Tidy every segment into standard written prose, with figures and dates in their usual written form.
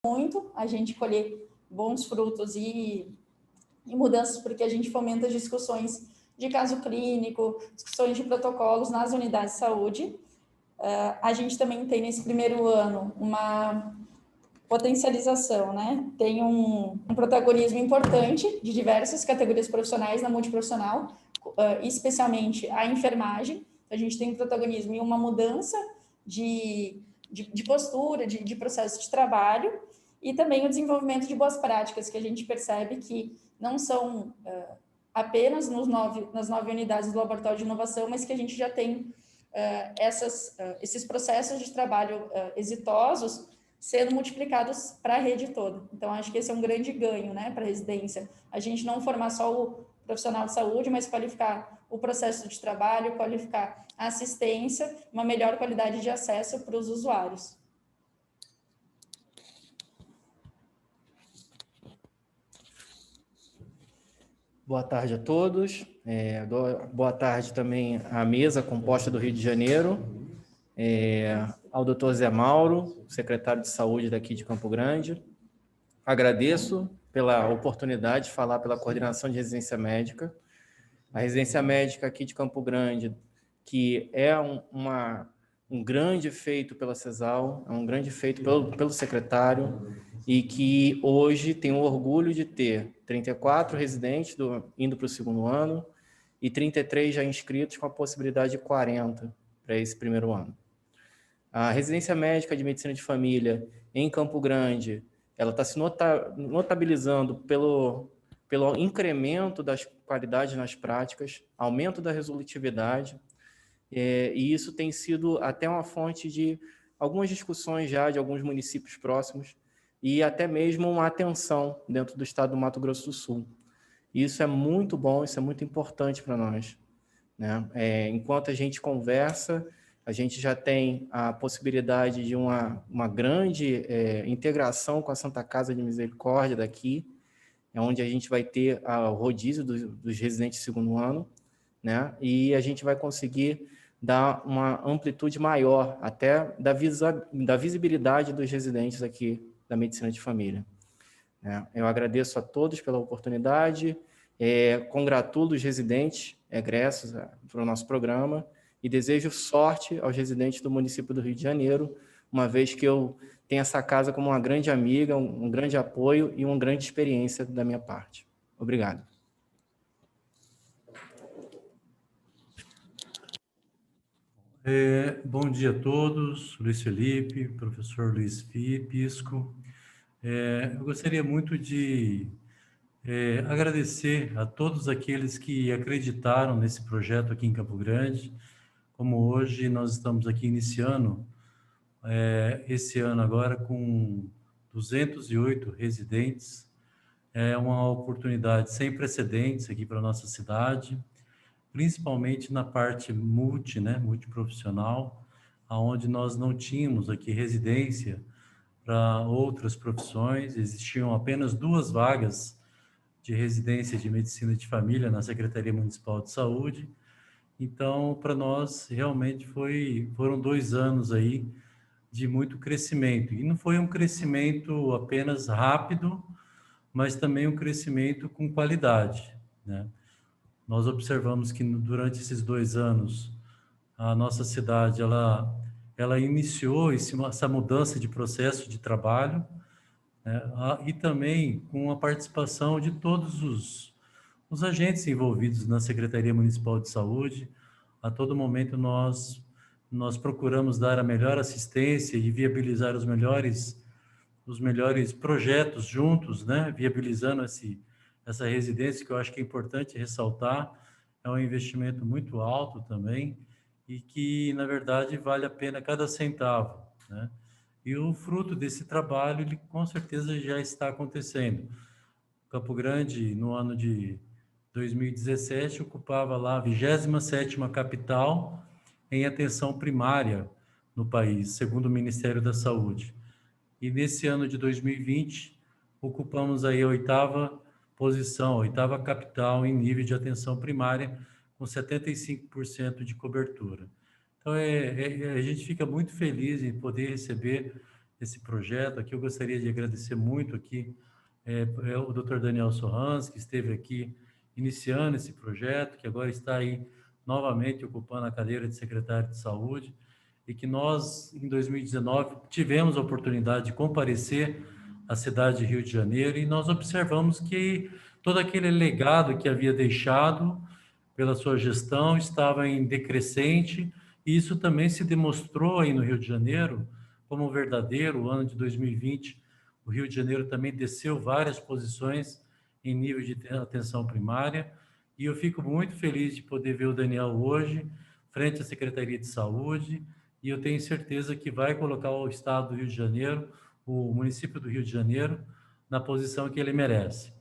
muito a gente colher bons frutos e mudanças, porque a gente fomenta discussões de caso clínico, discussões de protocolos nas unidades de saúde. A gente também tem, nesse primeiro ano, uma potencialização, né? Tem um protagonismo importante de diversas categorias profissionais na multiprofissional, especialmente a enfermagem. A gente tem um protagonismo e uma mudança de postura, de processo de trabalho, e também o desenvolvimento de boas práticas, que a gente percebe que não são apenas nas 9 unidades do Laboratório de Inovação, mas que a gente já tem esses processos de trabalho exitosos sendo multiplicados para a rede toda. Então, acho que esse é um grande ganho, né, para a residência. A gente não formar só o profissional de saúde, mas qualificar o processo de trabalho, qualificar a assistência, uma melhor qualidade de acesso para os usuários. Boa tarde a todos. Boa tarde também à mesa composta do Rio de Janeiro, ao Dr. Zé Mauro, secretário de Saúde daqui de Campo Grande. Agradeço pela oportunidade de falar pela coordenação de residência médica. A residência médica aqui de Campo Grande, que é um grande feito pela CESAL, é um grande feito pelo secretário, e que hoje tem o orgulho de ter 34 residentes indo para o segundo ano e 33 já inscritos, com a possibilidade de 40 para esse primeiro ano. A residência médica de medicina de família em Campo Grande, ela está se notabilizando pelo incremento das qualidades nas práticas, aumento da resolutividade, e isso tem sido até uma fonte de algumas discussões já de alguns municípios próximos, e até mesmo uma atenção dentro do estado do Mato Grosso do Sul. Isso é muito bom, isso é muito importante para nós, né? Enquanto a gente conversa, a gente já tem a possibilidade de uma grande integração com a Santa Casa de Misericórdia daqui, onde a gente vai ter o rodízio dos residentes de segundo ano, né? E a gente vai conseguir dar uma amplitude maior até da visibilidade dos residentes aqui da medicina de família. Eu agradeço a todos pela oportunidade, congratulo os residentes egressos para o nosso programa e desejo sorte aos residentes do município do Rio de Janeiro, uma vez que eu tenho essa casa como uma grande amiga, um grande apoio e uma grande experiência da minha parte. Obrigado. Bom dia a todos, Luiz Felipe, professor Luiz Pisco. Eu gostaria muito de agradecer a todos aqueles que acreditaram nesse projeto aqui em Campo Grande. Como hoje nós estamos aqui iniciando esse ano agora com 208 residentes, é uma oportunidade sem precedentes aqui para a nossa cidade, principalmente na parte multiprofissional, onde nós não tínhamos aqui residência para outras profissões, existiam apenas 2 vagas de residência de medicina de família na Secretaria Municipal de Saúde. Então, para nós, realmente foram 2 anos aí de muito crescimento. E não foi um crescimento apenas rápido, mas também um crescimento com qualidade, né? Nós observamos que durante esses 2 anos, a nossa cidade, ela iniciou essa mudança de processo de trabalho, né? E também com a participação de todos os agentes envolvidos na Secretaria Municipal de Saúde. A todo momento nós procuramos dar a melhor assistência e viabilizar os melhores projetos juntos, né? Viabilizando essa residência, que eu acho que é importante ressaltar, é um investimento muito alto também e que, na verdade, vale a pena cada centavo, né? E o fruto desse trabalho, ele com certeza já está acontecendo. Campo Grande, no ano de 2017, ocupava lá a 27ª capital em atenção primária no país, segundo o Ministério da Saúde. E nesse ano de 2020, ocupamos aí a 8ª posição, a 8ª capital em nível de atenção primária, com 75% de cobertura. Então, a gente fica muito feliz em poder receber esse projeto. Aqui eu gostaria de agradecer muito aqui o Dr. Daniel Sorrans, que esteve aqui iniciando esse projeto, que agora está aí novamente ocupando a cadeira de secretário de Saúde, e que nós, em 2019, tivemos a oportunidade de comparecer à cidade de Rio de Janeiro, e nós observamos que todo aquele legado que havia deixado pela sua gestão estava em decrescente, e isso também se demonstrou aí no Rio de Janeiro como verdadeiro. O ano de 2020, o Rio de Janeiro também desceu várias posições em nível de atenção primária, e eu fico muito feliz de poder ver o Daniel hoje, frente à Secretaria de Saúde, e eu tenho certeza que vai colocar o Estado do Rio de Janeiro, o município do Rio de Janeiro, na posição que ele merece.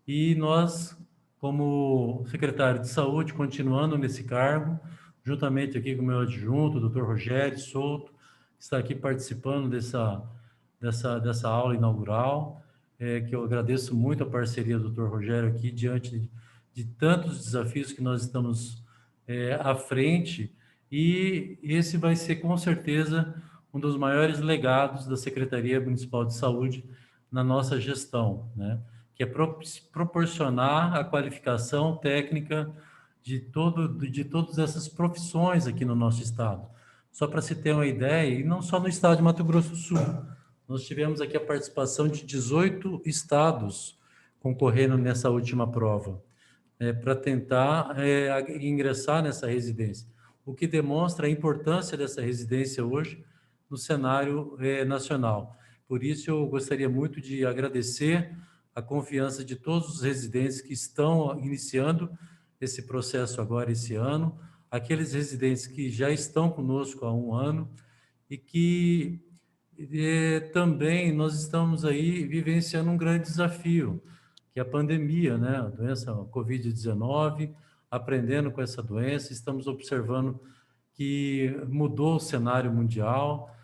E nós, como secretário de Saúde, continuando nesse cargo, juntamente aqui com o meu adjunto, o Dr. Rogério Souto, que está aqui participando dessa aula inaugural, que eu agradeço muito a parceria do Dr. Rogério aqui, diante de tantos desafios que nós estamos à frente, e esse vai ser, com certeza, um dos maiores legados da Secretaria Municipal de Saúde na nossa gestão, né? Que é proporcionar a qualificação técnica de todas essas profissões aqui no nosso estado. Só para se ter uma ideia, e não só no estado de Mato Grosso do Sul, nós tivemos aqui a participação de 18 estados concorrendo nessa última prova, para tentar ingressar nessa residência, o que demonstra a importância dessa residência hoje no cenário nacional. Por isso, eu gostaria muito de agradecer a confiança de todos os residentes que estão iniciando esse processo agora, esse ano, aqueles residentes que já estão conosco há um ano e que também nós estamos aí vivenciando um grande desafio, que é a pandemia, né? A doença Covid-19, aprendendo com essa doença, estamos observando que mudou o cenário mundial.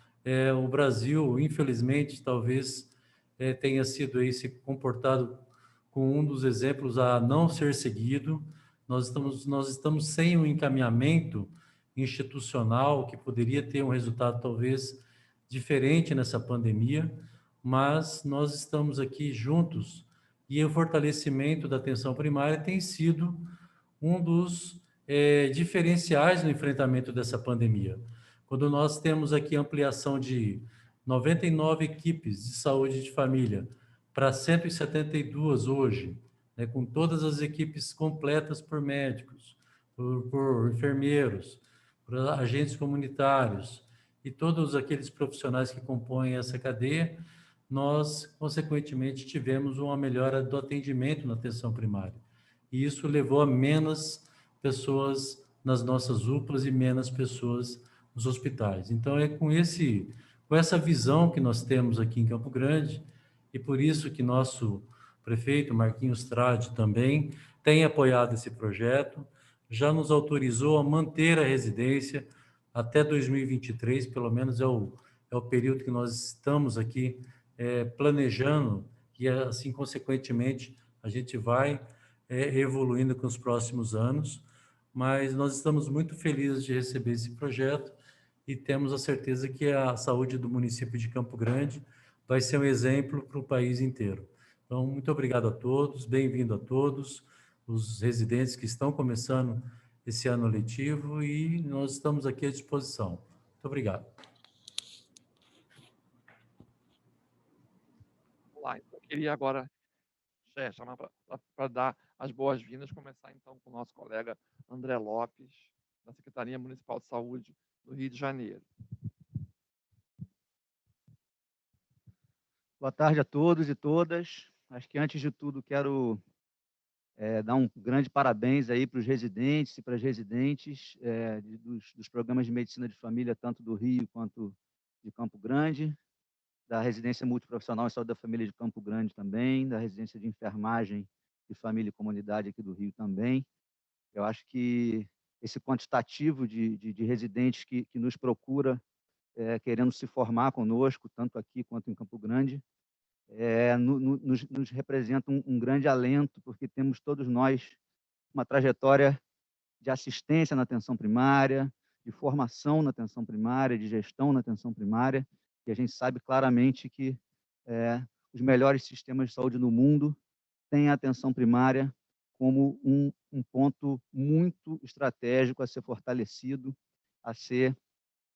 O Brasil, infelizmente, talvez tenha sido aí se comportado com um dos exemplos a não ser seguido. Nós estamos sem um encaminhamento institucional que poderia ter um resultado talvez diferente nessa pandemia, mas nós estamos aqui juntos, e o fortalecimento da atenção primária tem sido um dos diferenciais no enfrentamento dessa pandemia. Quando nós temos aqui ampliação de 99 equipes de saúde de família para 172 hoje, né, com todas as equipes completas por médicos, por enfermeiros, por agentes comunitários e todos aqueles profissionais que compõem essa cadeia, nós, consequentemente, tivemos uma melhora do atendimento na atenção primária. E isso levou a menos pessoas nas nossas UPAs e menos pessoas nos hospitais. Então, é com essa visão que nós temos aqui em Campo Grande, e por isso que nosso prefeito, Marquinhos Trade, também tem apoiado esse projeto, já nos autorizou a manter a residência até 2023, pelo menos é o período que nós estamos aqui planejando, e assim, consequentemente, a gente vai evoluindo com os próximos anos, mas nós estamos muito felizes de receber esse projeto e temos a certeza que a saúde do município de Campo Grande vai ser um exemplo para o país inteiro. Então, muito obrigado a todos, bem-vindo a todos, os residentes que estão começando esse ano letivo, e nós estamos aqui à disposição. Muito obrigado. Vamos lá, então, eu queria agora chamar para dar as boas-vindas, começar então com o nosso colega André Lopes, da Secretaria Municipal de Saúde do Rio de Janeiro. Boa tarde a todos e todas. Acho que, antes de tudo, quero dar um grande parabéns aí para os residentes e para as residentes dos programas de medicina de família, tanto do Rio quanto de Campo Grande, da residência multiprofissional em saúde da família de Campo Grande também, da residência de enfermagem de família e comunidade aqui do Rio também. Eu acho que esse quantitativo de residentes que nos procura querendo se formar conosco, tanto aqui quanto em Campo Grande, nos representa um grande alento, porque temos todos nós uma trajetória de assistência na atenção primária, de formação na atenção primária, de gestão na atenção primária, E a gente sabe claramente que os melhores sistemas de saúde no mundo têm a atenção primária como um ponto muito estratégico a ser fortalecido, a ser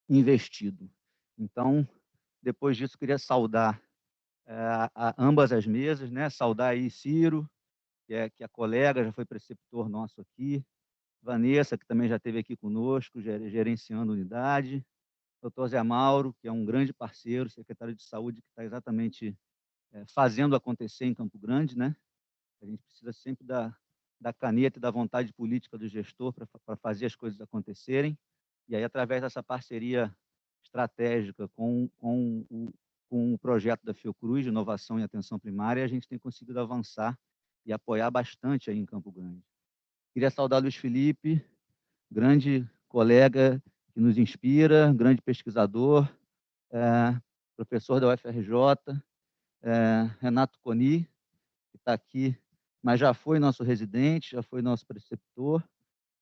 investido. Então, depois disso, queria saudar a ambas as mesas, né? Saudar aí Ciro, que é colega, já foi preceptor nosso aqui, Vanessa, que também já esteve aqui conosco, gerenciando a unidade, doutor Zé Mauro, que é um grande parceiro, secretário de Saúde, que está exatamente fazendo acontecer em Campo Grande, né? A gente precisa sempre da caneta e da vontade política do gestor para fazer as coisas acontecerem. E aí, através dessa parceria estratégica com o projeto da Fiocruz, de inovação e atenção primária, a gente tem conseguido avançar e apoiar bastante aí em Campo Grande. Queria saudar Luiz Felipe, grande colega que nos inspira, grande pesquisador, professor da UFRJ, Renato Coni, que está aqui, mas já foi nosso residente, já foi nosso preceptor,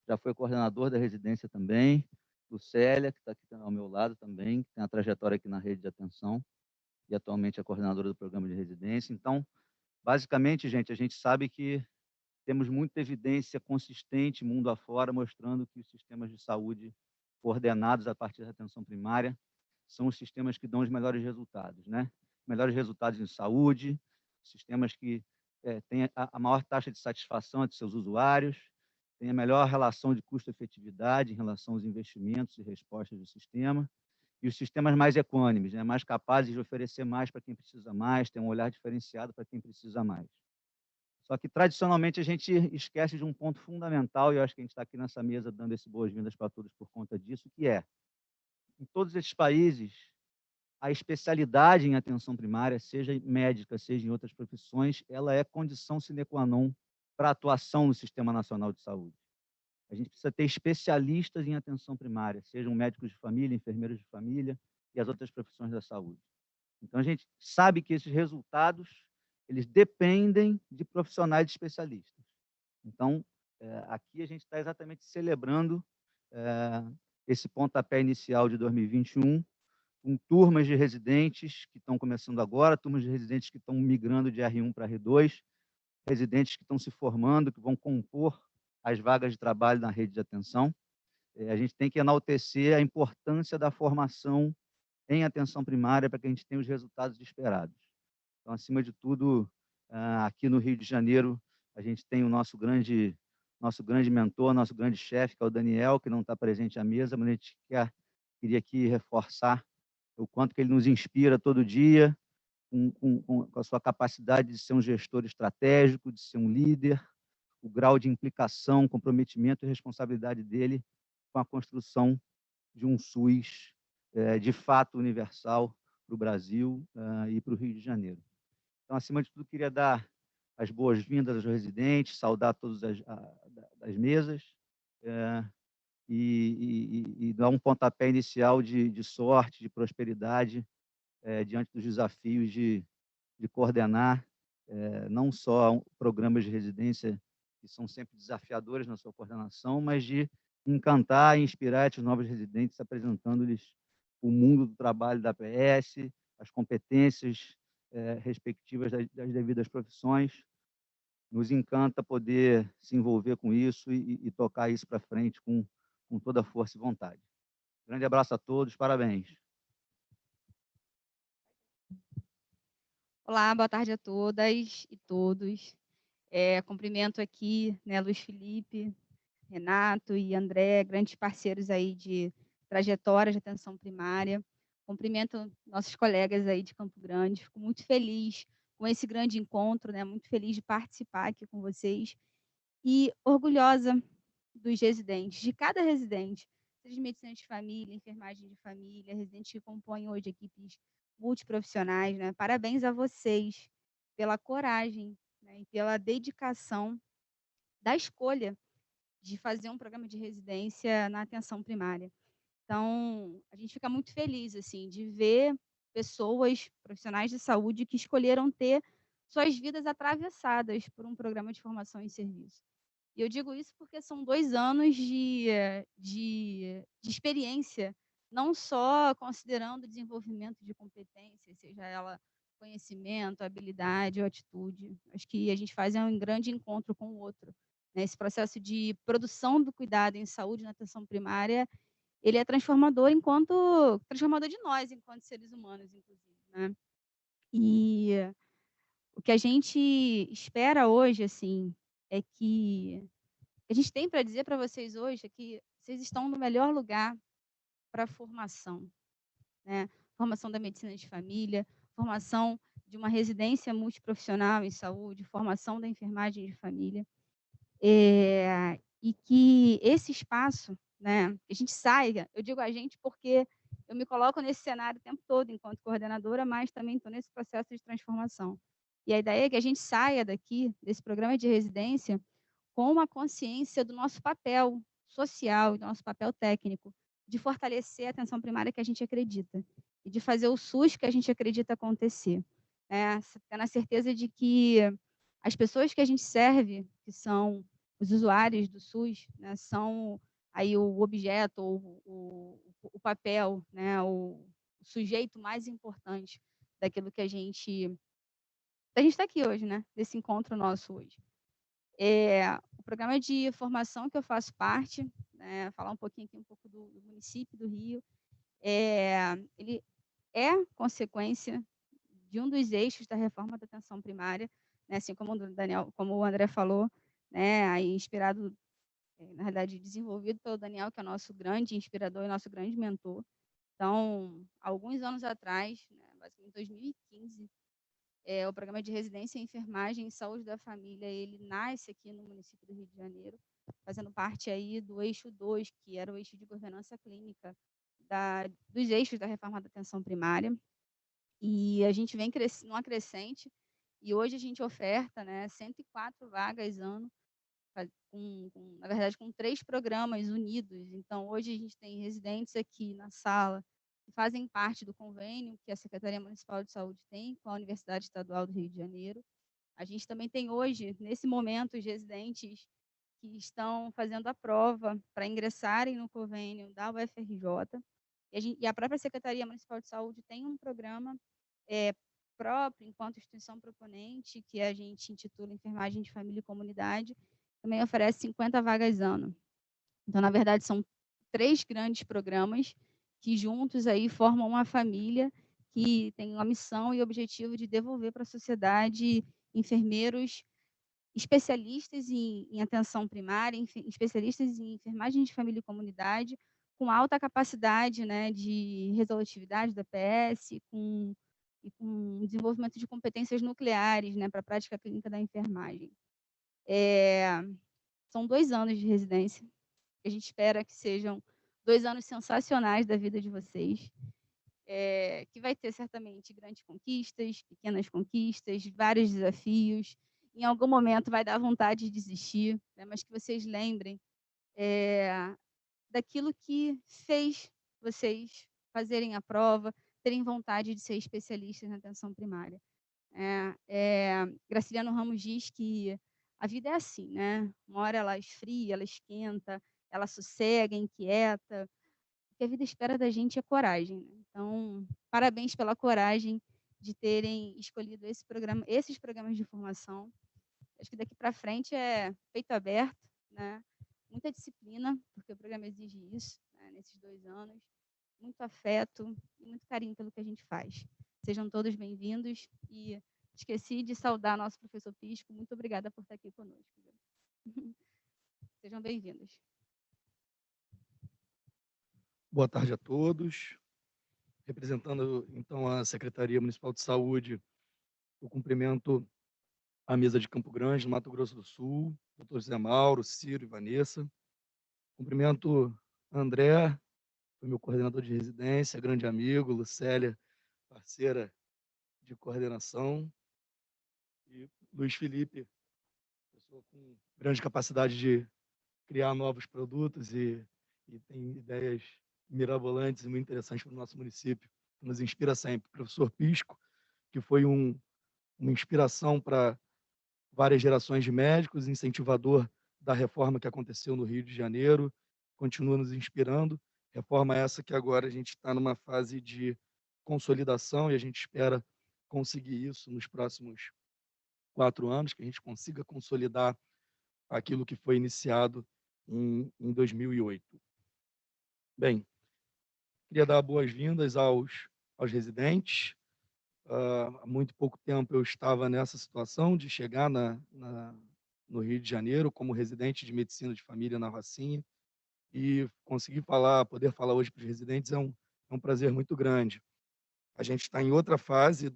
já foi coordenador da residência também, Lucélia, que está aqui ao meu lado também, que tem uma trajetória aqui na rede de atenção, e atualmente é coordenadora do programa de residência. Então, basicamente, gente, a gente sabe que temos muita evidência consistente, mundo afora, mostrando que os sistemas de saúde coordenados a partir da atenção primária são os sistemas que dão os melhores resultados, né? Melhores resultados em saúde, sistemas que têm a maior taxa de satisfação de seus usuários, têm a melhor relação de custo-efetividade em relação aos investimentos e respostas do sistema, e os sistemas mais econômicos, né? Mais capazes de oferecer mais para quem precisa mais, ter um olhar diferenciado para quem precisa mais. Só que, tradicionalmente, a gente esquece de um ponto fundamental, e eu acho que a gente está aqui nessa mesa dando esse boas-vindas para todos por conta disso, que é, em todos esses países, a especialidade em atenção primária, seja médica, seja em outras profissões, ela é condição sine qua non para a atuação no Sistema Nacional de Saúde. A gente precisa ter especialistas em atenção primária, sejam médicos de família, enfermeiros de família e as outras profissões da saúde. Então, a gente sabe que esses resultados, eles dependem de profissionais especialistas. Então, aqui a gente está exatamente celebrando esse pontapé inicial de 2021, com turmas de residentes que estão começando agora, turmas de residentes que estão migrando de R1 para R2, residentes que estão se formando, que vão compor as vagas de trabalho na rede de atenção. A gente tem que enaltecer a importância da formação em atenção primária para que a gente tenha os resultados esperados. Então, acima de tudo, aqui no Rio de Janeiro, a gente tem o nosso grande mentor, nosso grande chefe, que é o Daniel, que não está presente à mesa, mas a gente queria aqui reforçar o quanto que ele nos inspira todo dia, com a sua capacidade de ser um gestor estratégico, de ser um líder, o grau de implicação, comprometimento e responsabilidade dele com a construção de um SUS de fato universal para o Brasil e para o Rio de Janeiro. Então, acima de tudo, queria dar as boas-vindas aos residentes, saudar todas as mesas e dar um pontapé inicial de sorte, de prosperidade diante dos desafios de coordenar não só programas de residência que são sempre desafiadores na sua coordenação, mas de encantar e inspirar esses novos residentes, apresentando-lhes o mundo do trabalho da APS, as competências respectivas das devidas profissões. Nos encanta poder se envolver com isso e tocar isso para frente com toda a força e vontade. Grande abraço a todos, parabéns. Olá, boa tarde a todas e todos. Cumprimento aqui, né, Luiz Felipe, Renato e André, grandes parceiros aí de trajetória de atenção primária. Cumprimento nossos colegas aí de Campo Grande. Fico muito feliz com esse grande encontro, né? Muito feliz de participar aqui com vocês e orgulhosa dos residentes, de cada residente, seja de medicina de família, enfermagem de família, residentes que compõem hoje equipes multiprofissionais, né? Parabéns a vocês pela coragem, né, e pela dedicação da escolha de fazer um programa de residência na atenção primária. Então, a gente fica muito feliz assim de ver pessoas, profissionais de saúde que escolheram ter suas vidas atravessadas por um programa de formação em serviço. E eu digo isso porque são 2 anos de experiência não só considerando o desenvolvimento de competências, seja ela conhecimento, habilidade ou atitude. Acho que a gente faz um grande encontro com o outro, né? Esse processo de produção do cuidado em saúde na atenção primária, ele é transformador de nós, enquanto seres humanos, inclusive, né? E o que a gente espera hoje, assim, é que a gente tem para dizer para vocês hoje é que vocês estão no melhor lugar para a formação, né? Formação da medicina de família, formação de uma residência multiprofissional em saúde, formação da enfermagem de família, e que esse espaço, né, que a gente saia, eu digo a gente porque eu me coloco nesse cenário o tempo todo enquanto coordenadora, mas também estou nesse processo de transformação. E a ideia é que a gente saia daqui, desse programa de residência, com uma consciência do nosso papel social e do nosso papel técnico, de fortalecer a atenção primária que a gente acredita e de fazer o SUS que a gente acredita acontecer. Tendo a certeza de que as pessoas que a gente serve, que são os usuários do SUS, né, são aí o objeto, o papel, né, o sujeito mais importante daquilo que a gente está aqui hoje, né, desse encontro nosso hoje. O programa de formação que eu faço parte, né, falar um pouquinho aqui do município do Rio, ele é consequência de um dos eixos da reforma da atenção primária, né, assim como o André falou, né, aí inspirado, na realidade, desenvolvido pelo Daniel, que é nosso grande inspirador e nosso grande mentor. Então, alguns anos atrás, né, basicamente em 2015, o programa de residência em enfermagem e saúde da família, ele nasce aqui no município do Rio de Janeiro, fazendo parte aí do eixo 2, que era o eixo de governança clínica dos eixos da reforma da atenção primária. E a gente vem numa crescente, e hoje a gente oferta, né, 104 vagas ano, na verdade, com 3 programas unidos. Então, hoje a gente tem residentes aqui na sala que fazem parte do convênio que a Secretaria Municipal de Saúde tem com a Universidade Estadual do Rio de Janeiro. A gente também tem hoje, nesse momento, os residentes que estão fazendo a prova para ingressarem no convênio da UFRJ. E a própria Secretaria Municipal de Saúde tem um programa próprio, enquanto instituição proponente, que a gente intitula Enfermagem de Família e Comunidade, também oferece 50 vagas ano. Então, na verdade, são 3 grandes programas que juntos aí formam uma família que tem uma missão e objetivo de devolver para a sociedade enfermeiros especialistas em atenção primária, especialistas em enfermagem de família e comunidade, com alta capacidade, né, de resolutividade da PS, e com desenvolvimento de competências nucleares, né, para a prática clínica da enfermagem. São 2 anos de residência, que a gente espera que sejam 2 anos sensacionais da vida de vocês, que vai ter certamente grandes conquistas, pequenas conquistas, vários desafios. Em algum momento vai dar vontade de desistir, né, mas que vocês lembrem daquilo que fez vocês fazerem a prova, terem vontade de ser especialistas na atenção primária. Graciliano Ramos diz que a vida é assim, né? Uma hora ela esfria, ela esquenta, ela sossega, inquieta. O que a vida espera da gente é coragem, né? Então, parabéns pela coragem de terem escolhido esses programas de formação. Acho que daqui para frente é peito aberto, né? Muita disciplina, porque o programa exige isso, né, nesses 2 anos. Muito afeto e muito carinho pelo que a gente faz. Sejam todos bem-vindos e esqueci de saudar nosso professor Pisco. Muito obrigada por estar aqui conosco. Sejam bem-vindos. Boa tarde a todos. Representando, então, a Secretaria Municipal de Saúde, eu cumprimento a mesa de Campo Grande, no Mato Grosso do Sul, doutor Zé Mauro, Ciro e Vanessa. Cumprimento André, foi meu coordenador de residência, grande amigo, Lucélia, parceira de coordenação, e Luiz Felipe, pessoa com grande capacidade de criar novos produtos e tem ideias mirabolantes e muito interessantes para o nosso município, que nos inspira sempre. O professor Pisco, que foi uma inspiração para várias gerações de médicos, incentivador da reforma que aconteceu no Rio de Janeiro, continua nos inspirando, Reforma essa que agora a gente está numa fase de consolidação e a gente espera conseguir isso nos próximos 4 anos, que a gente consiga consolidar aquilo que foi iniciado em 2008. Bem, queria dar boas-vindas aos residentes. Há muito pouco tempo eu estava nessa situação de chegar no Rio de Janeiro como residente de medicina de família na Rocinha e conseguir poder falar hoje para os residentes é um prazer muito grande. A gente está em outra fase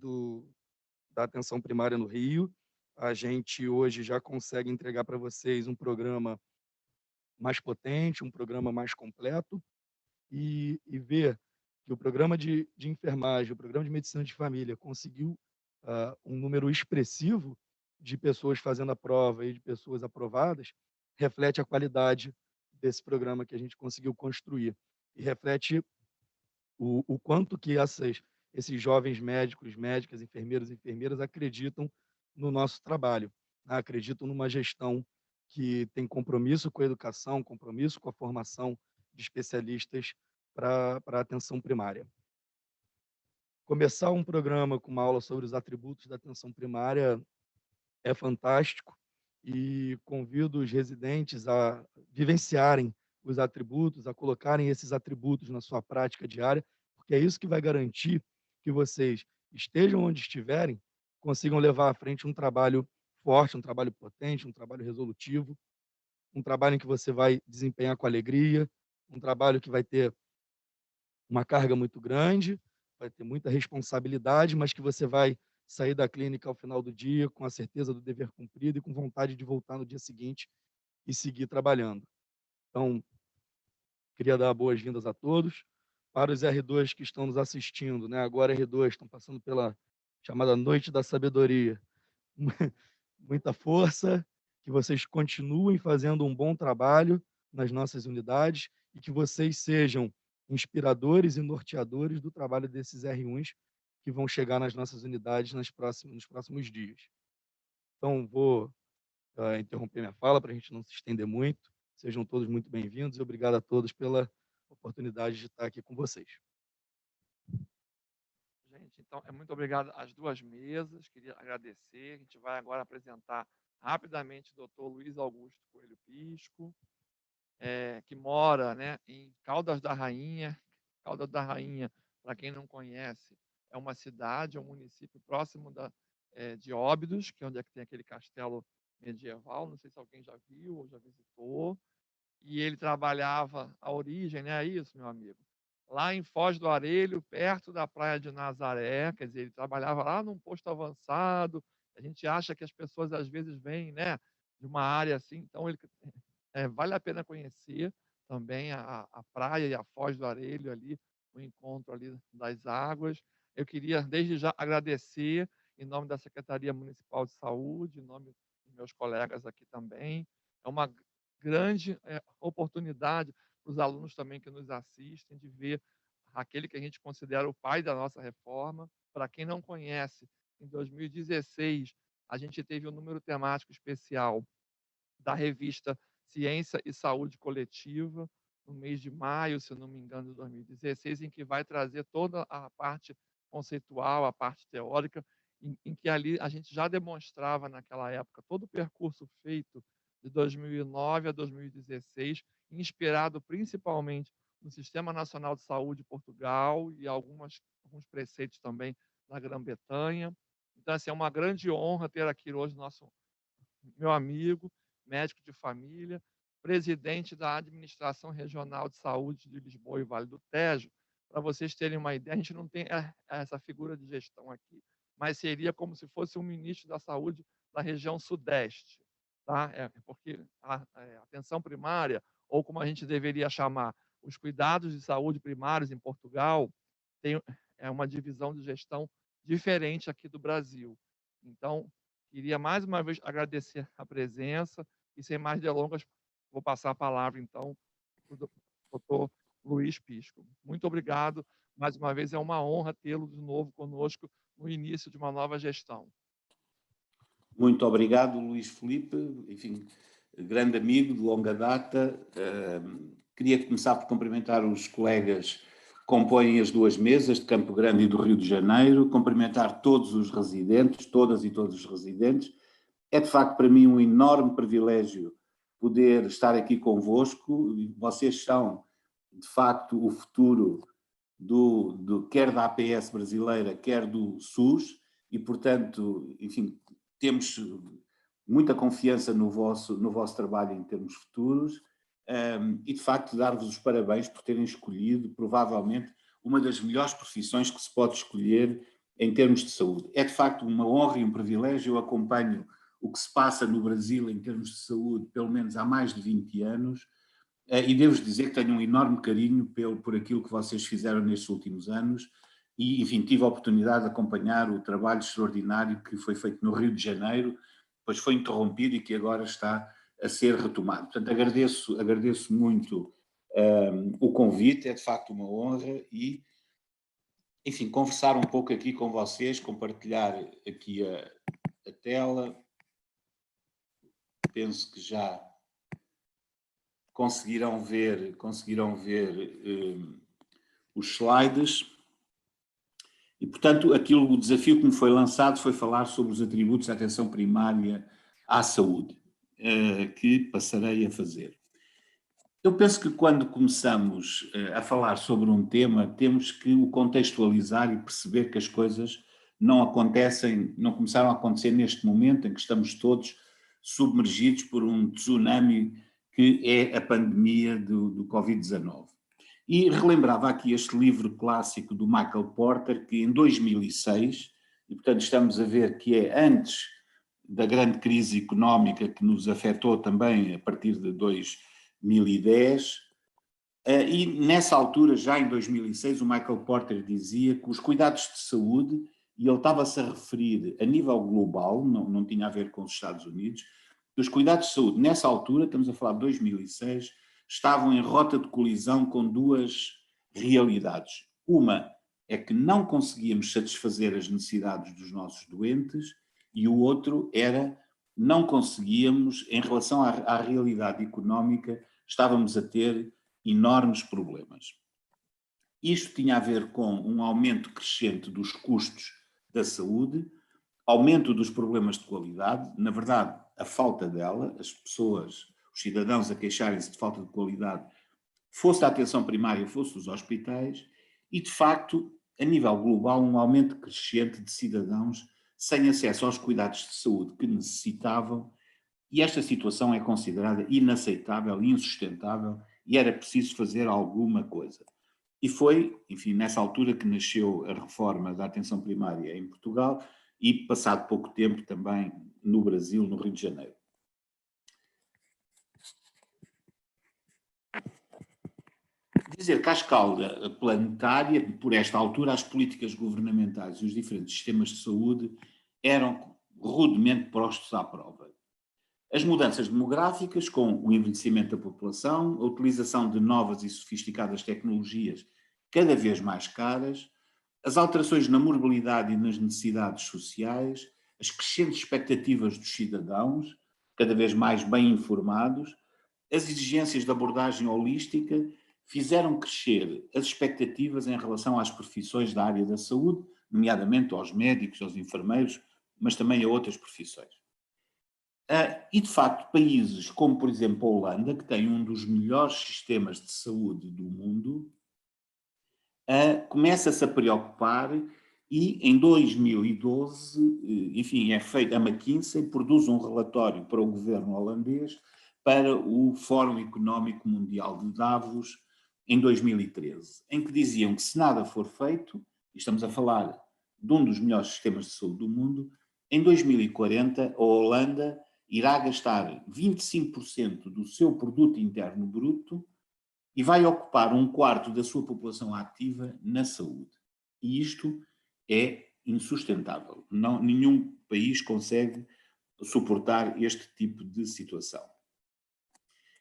da atenção primária no Rio. A gente hoje já consegue entregar para vocês um programa mais potente, um programa mais completo e ver que o programa de enfermagem, o programa de medicina de família conseguiu um número expressivo de pessoas fazendo a prova e de pessoas aprovadas, reflete a qualidade desse programa que a gente conseguiu construir e reflete o quanto que esses jovens médicos, médicas, enfermeiros e enfermeiras acreditam no nosso trabalho, né? Acreditam numa gestão que tem compromisso com a educação, compromisso com a formação de especialistas para a atenção primária. Começar um programa com uma aula sobre os atributos da atenção primária é fantástico e convido os residentes a vivenciarem os atributos, a colocarem esses atributos na sua prática diária, porque é isso que vai garantir que vocês estejam onde estiverem, consigam levar à frente um trabalho forte, um trabalho potente, um trabalho resolutivo, um trabalho em que você vai desempenhar com alegria, um trabalho que vai ter uma carga muito grande, vai ter muita responsabilidade, mas que você vai sair da clínica ao final do dia com a certeza do dever cumprido e com vontade de voltar no dia seguinte e seguir trabalhando. Então, queria dar boas-vindas a todos. Para os R2 que estão nos assistindo, né? Agora R2 estão passando pela chamada Noite da Sabedoria. Muita força, que vocês continuem fazendo um bom trabalho nas nossas unidades e que vocês sejam inspiradores e norteadores do trabalho desses R1s que vão chegar nas nossas unidades nos próximos dias. Então, vou interromper minha fala para a gente não se estender muito. Sejam todos muito bem-vindos e obrigado a todos pela oportunidade de estar aqui com vocês. Gente, então, muito obrigado às duas mesas. Queria agradecer. A gente vai agora apresentar rapidamente o doutor Luiz Augusto Coelho Pisco, que mora, né, em Caldas da Rainha. Caldas da Rainha, para quem não conhece, é uma cidade, é um município próximo de Óbidos, que é onde é que tem aquele castelo medieval. Não sei se alguém já viu ou já visitou. E ele trabalhava, a origem, né, é isso, meu amigo, lá em Foz do Arelho, perto da praia de Nazaré. Quer dizer, ele trabalhava lá num posto avançado. A gente acha que as pessoas às vezes vêm, né, de uma área assim, então vale a pena conhecer também a praia e a Foz do Arelho ali, o encontro ali das águas. Eu queria desde já agradecer em nome da Secretaria Municipal de Saúde, em nome dos meus colegas aqui também. É uma grande oportunidade para os alunos também que nos assistem de ver aquele que a gente considera o pai da nossa reforma. Para quem não conhece, em 2016 a gente teve um número temático especial da revista Ciência e Saúde Coletiva, no mês de maio, se eu não me engano, de 2016, em que vai trazer toda a parte conceitual, a parte teórica, em que ali a gente já demonstrava naquela época todo o percurso feito de 2009 a 2016, inspirado principalmente no Sistema Nacional de Saúde de Portugal e alguns preceitos também na Grã-Bretanha. Então, assim, é uma grande honra ter aqui hoje meu amigo, médico de família, presidente da Administração Regional de Saúde de Lisboa e Vale do Tejo. Para vocês terem uma ideia, a gente não tem essa figura de gestão aqui, mas seria como se fosse um ministro da Saúde da região Sudeste, tá? Porque a atenção primária, ou como a gente deveria chamar, os cuidados de saúde primários em Portugal, é uma divisão de gestão diferente aqui do Brasil. Então, queria mais uma vez agradecer a presença e, sem mais delongas, vou passar a palavra, então, para o doutor Luiz Pisco. Muito obrigado. Mais uma vez, é uma honra tê-lo de novo conosco no início de uma nova gestão. Muito obrigado, Luís Filipe. Enfim, grande amigo de longa data. Queria começar por cumprimentar os colegas que compõem as duas mesas de Campo Grande e do Rio de Janeiro, cumprimentar todos os residentes, todas e todos os residentes. É de facto para mim um enorme privilégio poder estar aqui convosco. Vocês são de facto o futuro quer da APS brasileira, quer do SUS, e portanto, enfim, temos muita confiança no vosso trabalho em termos futuros, e de facto dar-vos os parabéns por terem escolhido provavelmente uma das melhores profissões que se pode escolher em termos de saúde. É de facto uma honra e um privilégio. Eu acompanho o que se passa no Brasil em termos de saúde pelo menos há mais de 20 anos, e devo dizer que tenho um enorme carinho por aquilo que vocês fizeram nestes últimos anos e, enfim, tive a oportunidade de acompanhar o trabalho extraordinário que foi feito no Rio de Janeiro, depois foi interrompido e que agora está a ser retomado. Portanto, agradeço muito o convite, é de facto uma honra e, enfim, conversar um pouco aqui com vocês, compartilhar aqui a tela. Penso que já conseguirão ver os slides. E, portanto, o desafio que me foi lançado foi falar sobre os atributos da atenção primária à saúde, que passarei a fazer. Eu penso que quando começamos a falar sobre um tema, temos que o contextualizar e perceber que as coisas não começaram a acontecer neste momento em que estamos todos submergidos por um tsunami que é a pandemia do Covid-19. E relembrava aqui este livro clássico do Michael Porter, que em 2006, e portanto estamos a ver que é antes da grande crise económica que nos afetou também a partir de 2010, e nessa altura, já em 2006, o Michael Porter dizia que os cuidados de saúde, e ele estava-se a referir a nível global, não tinha a ver com os Estados Unidos, que os cuidados de saúde, nessa altura, estamos a falar de 2006, estavam em rota de colisão com duas realidades. Uma é que não conseguíamos satisfazer as necessidades dos nossos doentes e o outro era não conseguíamos, em relação à realidade económica, estávamos a ter enormes problemas. Isto tinha a ver com um aumento crescente dos custos da saúde, aumento dos problemas de qualidade, na verdade, a falta dela, as pessoas, os cidadãos a queixarem-se de falta de qualidade, fosse a atenção primária, fosse os hospitais, e de facto, a nível global, um aumento crescente de cidadãos sem acesso aos cuidados de saúde que necessitavam, e esta situação é considerada inaceitável, insustentável, e era preciso fazer alguma coisa. E foi, enfim, nessa altura que nasceu a reforma da atenção primária em Portugal e, passado pouco tempo, também no Brasil, no Rio de Janeiro. Dizer que à escala planetária, por esta altura, as políticas governamentais e os diferentes sistemas de saúde eram rudemente postos à prova. As mudanças demográficas, com o envelhecimento da população, a utilização de novas e sofisticadas tecnologias cada vez mais caras, as alterações na morbilidade e nas necessidades sociais, as crescentes expectativas dos cidadãos, cada vez mais bem informados, as exigências de abordagem holística fizeram crescer as expectativas em relação às profissões da área da saúde, nomeadamente aos médicos, aos enfermeiros, mas também a outras profissões. E, de facto, países como, por exemplo, a Holanda, que tem um dos melhores sistemas de saúde do mundo, começa-se a preocupar e, em 2012, enfim, a McKinsey produz um relatório para o governo holandês para o Fórum Económico Mundial de Davos, em 2013, em que diziam que se nada for feito, e estamos a falar de um dos melhores sistemas de saúde do mundo, em 2040 a Holanda irá gastar 25% do seu produto interno bruto e vai ocupar 1/4 da sua população ativa na saúde. E isto é insustentável. Nenhum país consegue suportar este tipo de situação.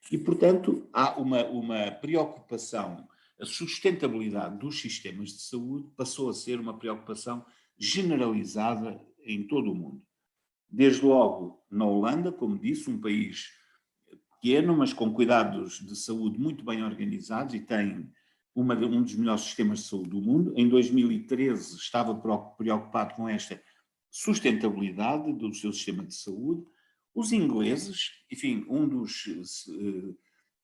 E, portanto, há uma preocupação, a sustentabilidade dos sistemas de saúde passou a ser uma preocupação generalizada em todo o mundo. Desde logo na Holanda, como disse, um país pequeno, mas com cuidados de saúde muito bem organizados e tem um dos melhores sistemas de saúde do mundo. Em 2013 estava preocupado com esta sustentabilidade do seu sistema de saúde. Os ingleses, enfim, um dos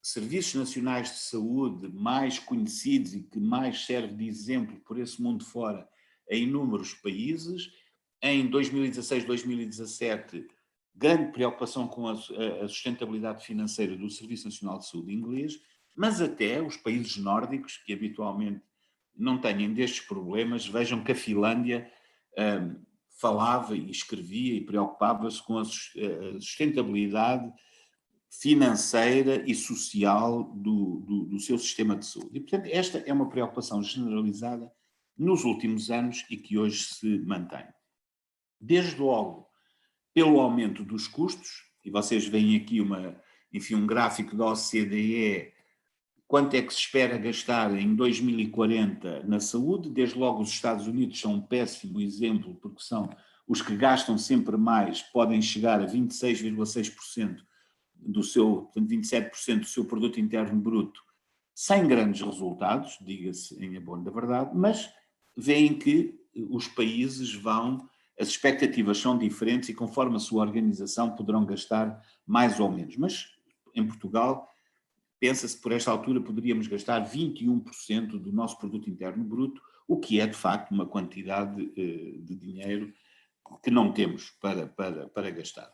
serviços nacionais de saúde mais conhecidos e que mais serve de exemplo por esse mundo fora em inúmeros países. Em 2016, 2017, grande preocupação com a sustentabilidade financeira do Serviço Nacional de Saúde inglês, mas até os países nórdicos, que habitualmente não têm destes problemas, vejam que a Finlândia falava e escrevia e preocupava-se com a sustentabilidade financeira e social do seu sistema de saúde. E, portanto, esta é uma preocupação generalizada nos últimos anos e que hoje se mantém. Desde logo, pelo aumento dos custos, e vocês veem aqui um gráfico da OCDE, quanto é que se espera gastar em 2040 na saúde. Desde logo os Estados Unidos são um péssimo exemplo, porque são os que gastam sempre mais, podem chegar a 26,6% do seu, portanto 27% do seu produto interno bruto, sem grandes resultados, diga-se em abono da verdade, mas veem que os países as expectativas são diferentes e conforme a sua organização poderão gastar mais ou menos. Mas em Portugal, pensa-se por esta altura poderíamos gastar 21% do nosso produto interno bruto, o que é de facto uma quantidade de dinheiro que não temos para gastar.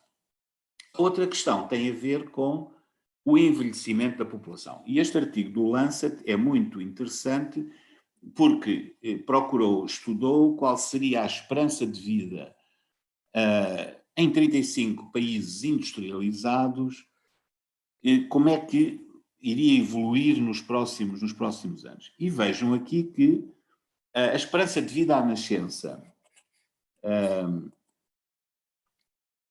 Outra questão tem a ver com o envelhecimento da população. E este artigo do Lancet é muito interessante porque estudou qual seria a esperança de vida em 35 países industrializados, como é que iria evoluir nos próximos anos. E vejam aqui que a esperança de vida à nascença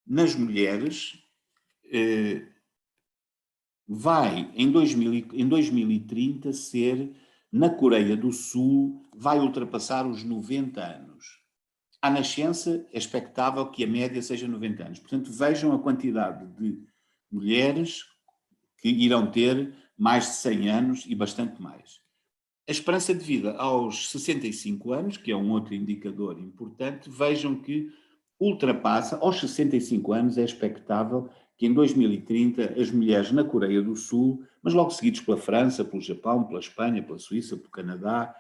nas mulheres vai, em 2030, ser, na Coreia do Sul, vai ultrapassar os 90 anos. À nascença, é expectável que a média seja 90 anos. Portanto, vejam a quantidade de mulheres que irão ter mais de 100 anos e bastante mais. A esperança de vida aos 65 anos, que é um outro indicador importante, vejam que ultrapassa, aos 65 anos é expectável que em 2030 as mulheres na Coreia do Sul, mas logo seguidos pela França, pelo Japão, pela Espanha, pela Suíça, pelo Canadá,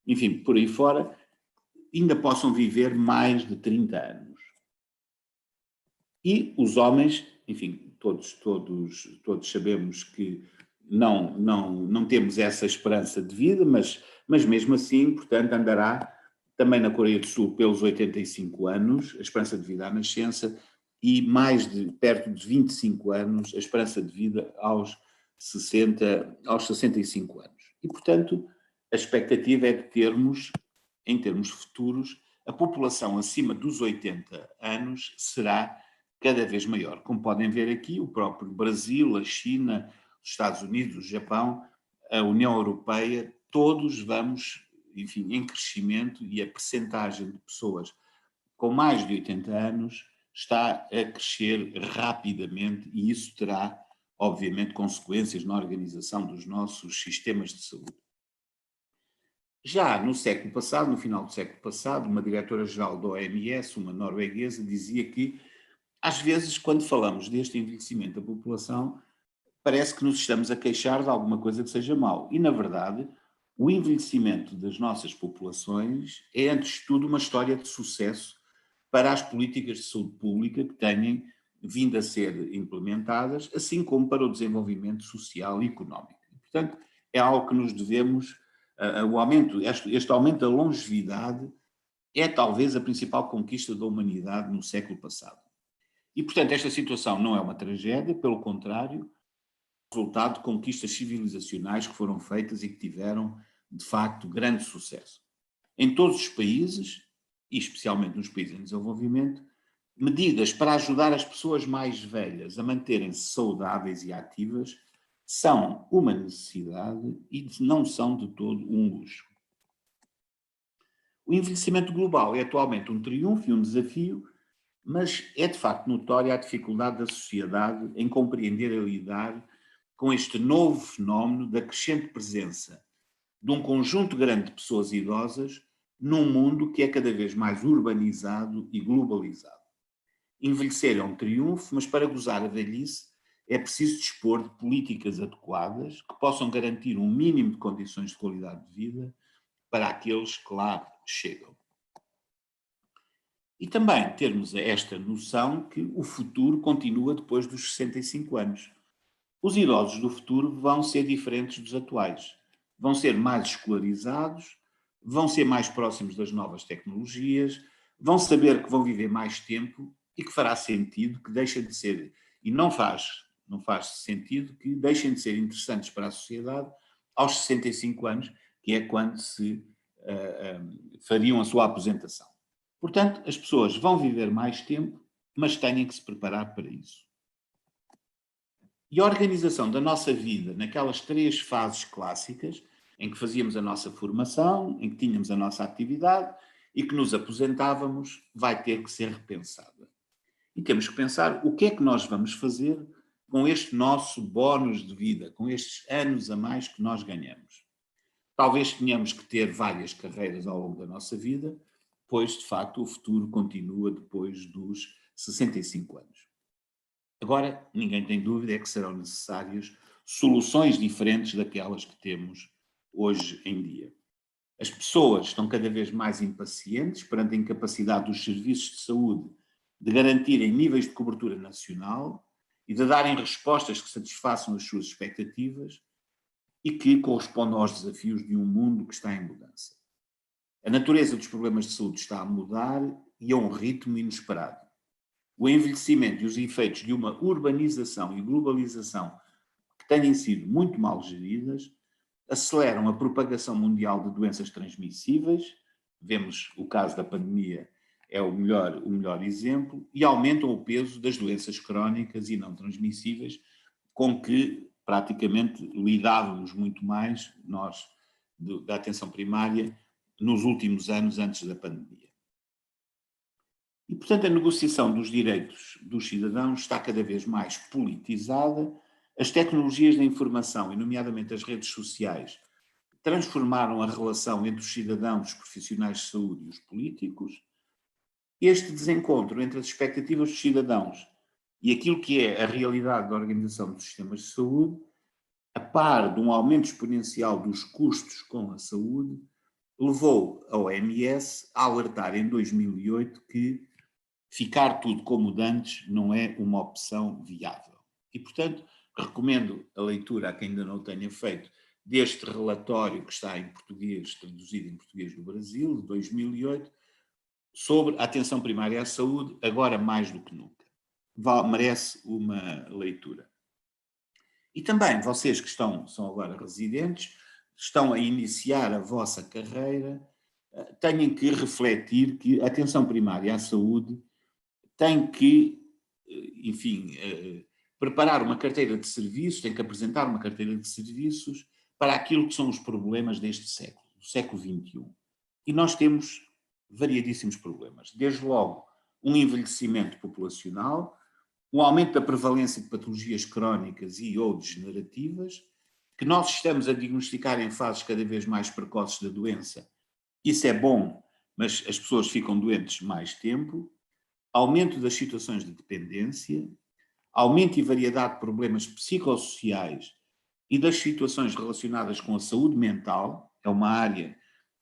enfim, por aí fora, ainda possam viver mais de 30 anos. E os homens, enfim, todos sabemos que não temos essa esperança de vida, mas mesmo assim, portanto, andará também na Coreia do Sul pelos 85 anos, a esperança de vida à nascença, e perto de 25 anos, a esperança de vida aos 65 anos. E, portanto, a expectativa é de termos, em termos futuros, a população acima dos 80 anos será cada vez maior. Como podem ver aqui, o próprio Brasil, a China, os Estados Unidos, o Japão, a União Europeia, todos vamos, enfim, em crescimento, e a percentagem de pessoas com mais de 80 anos está a crescer rapidamente e isso terá, obviamente, consequências na organização dos nossos sistemas de saúde. Já no século passado, no final do século passado, uma diretora-geral da OMS, uma norueguesa, dizia que, às vezes, quando falamos deste envelhecimento da população, parece que nos estamos a queixar de alguma coisa que seja mau. E, na verdade, o envelhecimento das nossas populações é, antes de tudo, uma história de sucesso para as políticas de saúde pública que têm vindo a ser implementadas, assim como para o desenvolvimento social e económico. Portanto, é algo que nos devemos, este aumento da longevidade é talvez a principal conquista da humanidade no século passado. E, portanto, esta situação não é uma tragédia, pelo contrário, é o resultado de conquistas civilizacionais que foram feitas e que tiveram, de facto, grande sucesso. Em todos os países, e especialmente nos países em desenvolvimento, medidas para ajudar as pessoas mais velhas a manterem-se saudáveis e ativas são uma necessidade e não são de todo um luxo. O envelhecimento global é atualmente um triunfo e um desafio, mas é de facto notória a dificuldade da sociedade em compreender e lidar com este novo fenómeno da crescente presença de um conjunto grande de pessoas idosas num mundo que é cada vez mais urbanizado e globalizado. Envelhecer é um triunfo, mas para gozar a velhice é preciso dispor de políticas adequadas que possam garantir um mínimo de condições de qualidade de vida para aqueles que lá chegam. E também termos esta noção que o futuro continua depois dos 65 anos. Os idosos do futuro vão ser diferentes dos atuais. Vão ser mais escolarizados, vão ser mais próximos das novas tecnologias, vão saber que vão viver mais tempo e que fará sentido que deixem de ser, e não faz sentido que deixem de ser interessantes para a sociedade aos 65 anos, que é quando se fariam a sua aposentação. Portanto, as pessoas vão viver mais tempo, mas têm que se preparar para isso. E a organização da nossa vida naquelas 3 fases clássicas, em que fazíamos a nossa formação, em que tínhamos a nossa atividade e que nos aposentávamos, vai ter que ser repensada. E temos que pensar o que é que nós vamos fazer com este nosso bónus de vida, com estes anos a mais que nós ganhamos. Talvez tenhamos que ter várias carreiras ao longo da nossa vida, pois, de facto, o futuro continua depois dos 65 anos. Agora, ninguém tem dúvida é que serão necessárias soluções diferentes daquelas que temos hoje em dia. As pessoas estão cada vez mais impacientes perante a incapacidade dos serviços de saúde de garantirem níveis de cobertura nacional e de darem respostas que satisfaçam as suas expectativas e que correspondam aos desafios de um mundo que está em mudança. A natureza dos problemas de saúde está a mudar e a um ritmo inesperado. O envelhecimento e os efeitos de uma urbanização e globalização que têm sido muito mal geridas aceleram a propagação mundial de doenças transmissíveis, vemos o caso da pandemia, é o melhor exemplo, e aumentam o peso das doenças crónicas e não transmissíveis, com que praticamente lidávamos muito mais, nós, da atenção primária, nos últimos anos antes da pandemia. E, portanto, a negociação dos direitos dos cidadãos está cada vez mais politizada. As tecnologias da informação, e nomeadamente as redes sociais, transformaram a relação entre os cidadãos, os profissionais de saúde e os políticos. Este desencontro entre as expectativas dos cidadãos e aquilo que é a realidade da organização dos sistemas de saúde, a par de um aumento exponencial dos custos com a saúde, levou a OMS a alertar em 2008 que ficar tudo como dantes não é uma opção viável. E, portanto, recomendo a leitura a quem ainda não o tenha feito deste relatório que está em português, traduzido em português do Brasil, de 2008, sobre a atenção primária à saúde, agora mais do que nunca. Merece uma leitura. E também vocês que são agora residentes, estão a iniciar a vossa carreira, têm que refletir que a atenção primária à saúde tem que, enfim, preparar uma carteira de serviços, tem que apresentar uma carteira de serviços para aquilo que são os problemas deste século, do século XXI. E nós temos variadíssimos problemas. Desde logo, um envelhecimento populacional, um aumento da prevalência de patologias crónicas e ou degenerativas, que nós estamos a diagnosticar em fases cada vez mais precoces da doença. Isso é bom, mas as pessoas ficam doentes mais tempo. Aumento das situações de dependência, aumento e variedade de problemas psicossociais e das situações relacionadas com a saúde mental, é uma área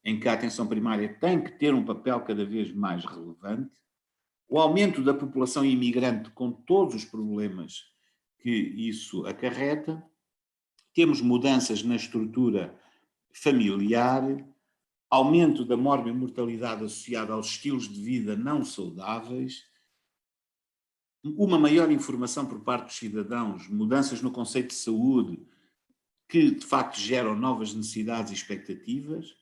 em que a atenção primária tem que ter um papel cada vez mais relevante, o aumento da população imigrante com todos os problemas que isso acarreta, temos mudanças na estrutura familiar, aumento da morbimortalidade associada aos estilos de vida não saudáveis, uma maior informação por parte dos cidadãos, mudanças no conceito de saúde, que de facto geram novas necessidades e expectativas.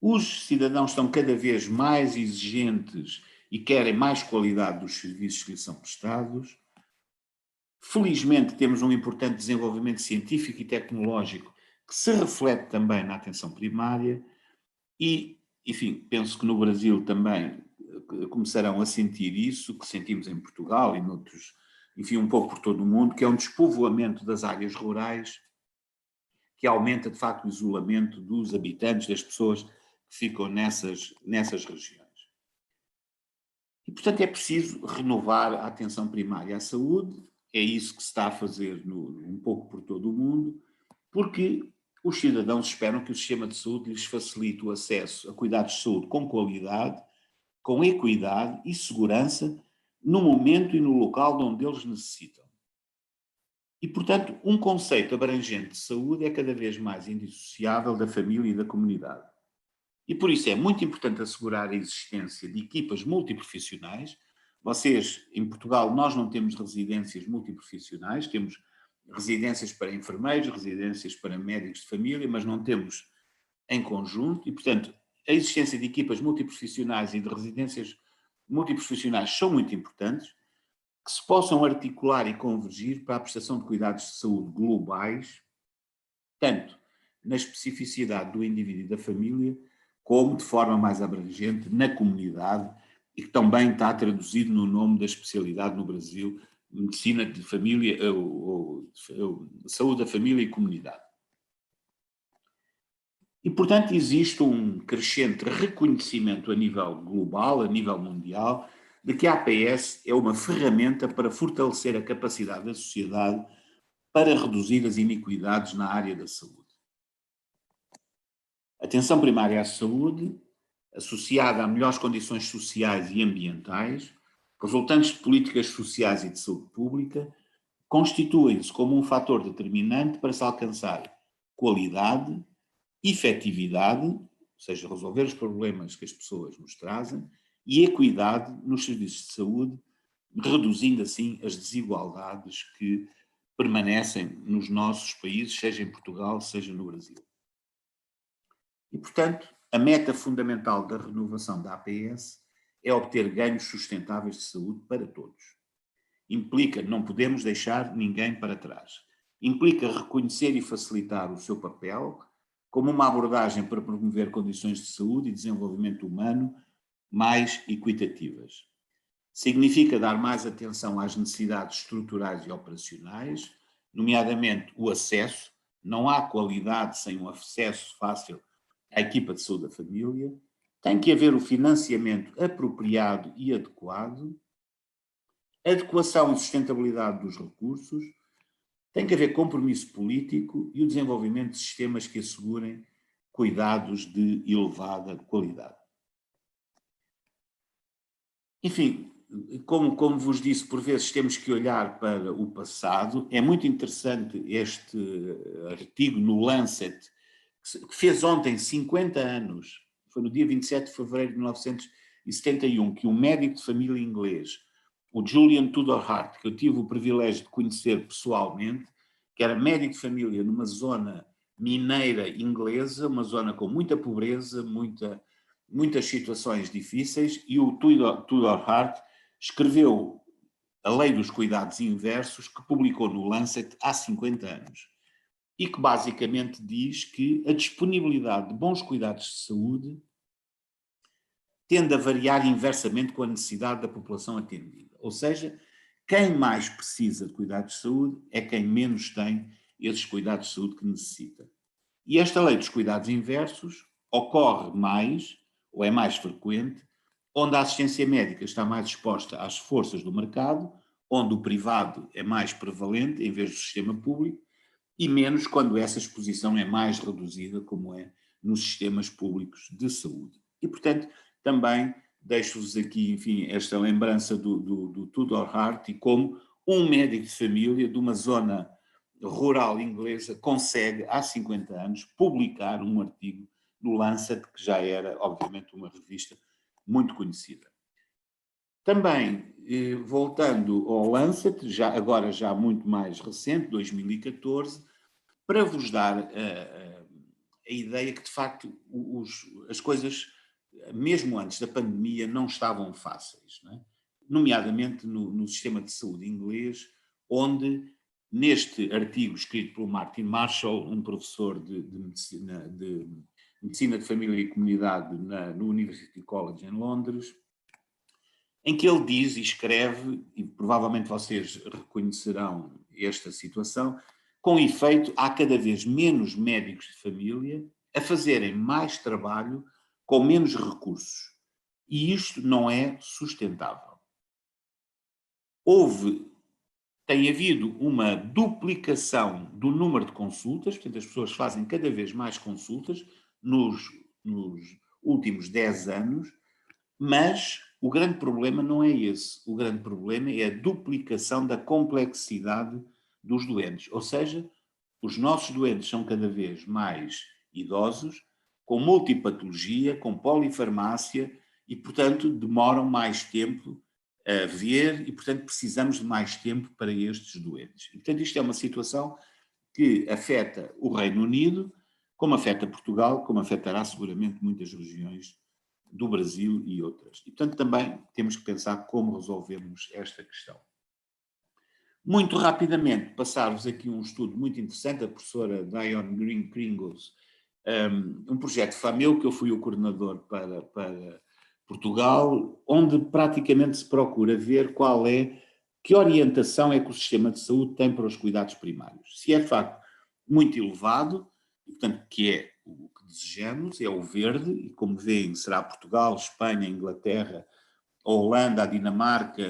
Os cidadãos estão cada vez mais exigentes e querem mais qualidade dos serviços que lhes são prestados. Felizmente temos um importante desenvolvimento científico e tecnológico que se reflete também na atenção primária e, enfim, penso que no Brasil também começarão a sentir isso, que sentimos em Portugal e enfim, um pouco por todo o mundo, que é um despovoamento das áreas rurais, que aumenta, de facto, o isolamento dos habitantes, das pessoas que ficam nessas regiões. E, portanto, é preciso renovar a atenção primária à saúde, é isso que se está a fazer um pouco por todo o mundo, porque os cidadãos esperam que o sistema de saúde lhes facilite o acesso a cuidados de saúde com qualidade, com equidade e segurança, no momento e no local de onde eles necessitam. E, portanto, um conceito abrangente de saúde é cada vez mais indissociável da família e da comunidade. E por isso é muito importante assegurar a existência de equipas multiprofissionais. Vocês, em Portugal, nós não temos residências multiprofissionais, temos residências para enfermeiros, residências para médicos de família, mas não temos em conjunto e, portanto, a existência de equipas multiprofissionais e de residências multiprofissionais são muito importantes, que se possam articular e convergir para a prestação de cuidados de saúde globais, tanto na especificidade do indivíduo e da família, como de forma mais abrangente na comunidade, e que também está traduzido no nome da especialidade no Brasil, medicina de família, saúde da família e comunidade. E, portanto, existe um crescente reconhecimento a nível global, a nível mundial, de que a APS é uma ferramenta para fortalecer a capacidade da sociedade para reduzir as iniquidades na área da saúde. A atenção primária à saúde, associada a melhores condições sociais e ambientais, resultantes de políticas sociais e de saúde pública, constituem-se como um fator determinante para se alcançar qualidade, efetividade, ou seja, resolver os problemas que as pessoas nos trazem, e equidade nos serviços de saúde, reduzindo assim as desigualdades que permanecem nos nossos países, seja em Portugal, seja no Brasil. E, portanto, a meta fundamental da renovação da APS é obter ganhos sustentáveis de saúde para todos. Implica, não podemos deixar ninguém para trás. Implica reconhecer e facilitar o seu papel como uma abordagem para promover condições de saúde e desenvolvimento humano mais equitativas. Significa dar mais atenção às necessidades estruturais e operacionais, nomeadamente o acesso. Não há qualidade sem um acesso fácil à equipa de saúde da família. Tem que haver o financiamento apropriado e adequado, adequação e sustentabilidade dos recursos, tem que haver compromisso político e o desenvolvimento de sistemas que assegurem cuidados de elevada qualidade. Enfim, como vos disse, por vezes temos que olhar para o passado. É muito interessante este artigo no Lancet, que fez ontem 50 anos, foi no dia 27 de fevereiro de 1971, que um médico de família inglês, o Julian Tudor Hart, que eu tive o privilégio de conhecer pessoalmente, que era médico de família numa zona mineira inglesa, uma zona com muita pobreza, muitas situações difíceis, e o Tudor Hart escreveu a Lei dos Cuidados Inversos, que publicou no Lancet há 50 anos, e que basicamente diz que a disponibilidade de bons cuidados de saúde tende a variar inversamente com a necessidade da população atendida. Ou seja, quem mais precisa de cuidados de saúde é quem menos tem esses cuidados de saúde que necessita. E esta lei dos cuidados inversos ocorre mais, ou é mais frequente, onde a assistência médica está mais exposta às forças do mercado, onde o privado é mais prevalente em vez do sistema público, e menos quando essa exposição é mais reduzida, como é nos sistemas públicos de saúde. E, portanto, também deixo-vos aqui, enfim, esta lembrança do Tudor Hart e como um médico de família de uma zona rural inglesa consegue, há 50 anos, publicar um artigo no Lancet, que já era, obviamente, uma revista muito conhecida. Também, voltando ao Lancet, agora já muito mais recente, 2014, para vos dar a ideia que, de facto, as coisas, mesmo antes da pandemia, não estavam fáceis, não é? Nomeadamente no sistema de saúde inglês, onde, neste artigo escrito pelo Martin Marshall, um professor de medicina de família e comunidade no University College em Londres, em que ele diz e escreve, e provavelmente vocês reconhecerão esta situação, com efeito, há cada vez menos médicos de família a fazerem mais trabalho com menos recursos. E isto não é sustentável. Tem havido uma duplicação do número de consultas, portanto, as pessoas fazem cada vez mais consultas nos últimos 10 anos, mas o grande problema não é esse. O grande problema é a duplicação da complexidade dos doentes. Ou seja, os nossos doentes são cada vez mais idosos, com multipatologia, com polifarmácia e, portanto, demoram mais tempo a ver e, portanto, precisamos de mais tempo para estes doentes. E, portanto, isto é uma situação que afeta o Reino Unido, como afeta Portugal, como afetará seguramente muitas regiões do Brasil e outras. E, portanto, também temos que pensar como resolvemos esta questão. Muito rapidamente, passar-vos aqui um estudo muito interessante, da professora Diane Green-Kringles, um projeto FAMEU, que eu fui o coordenador para Portugal, onde praticamente se procura ver que orientação é que o sistema de saúde tem para os cuidados primários. Se é de facto muito elevado, e, portanto, que é o que desejamos, é o verde, e como veem, será Portugal, Espanha, Inglaterra, a Holanda, a Dinamarca,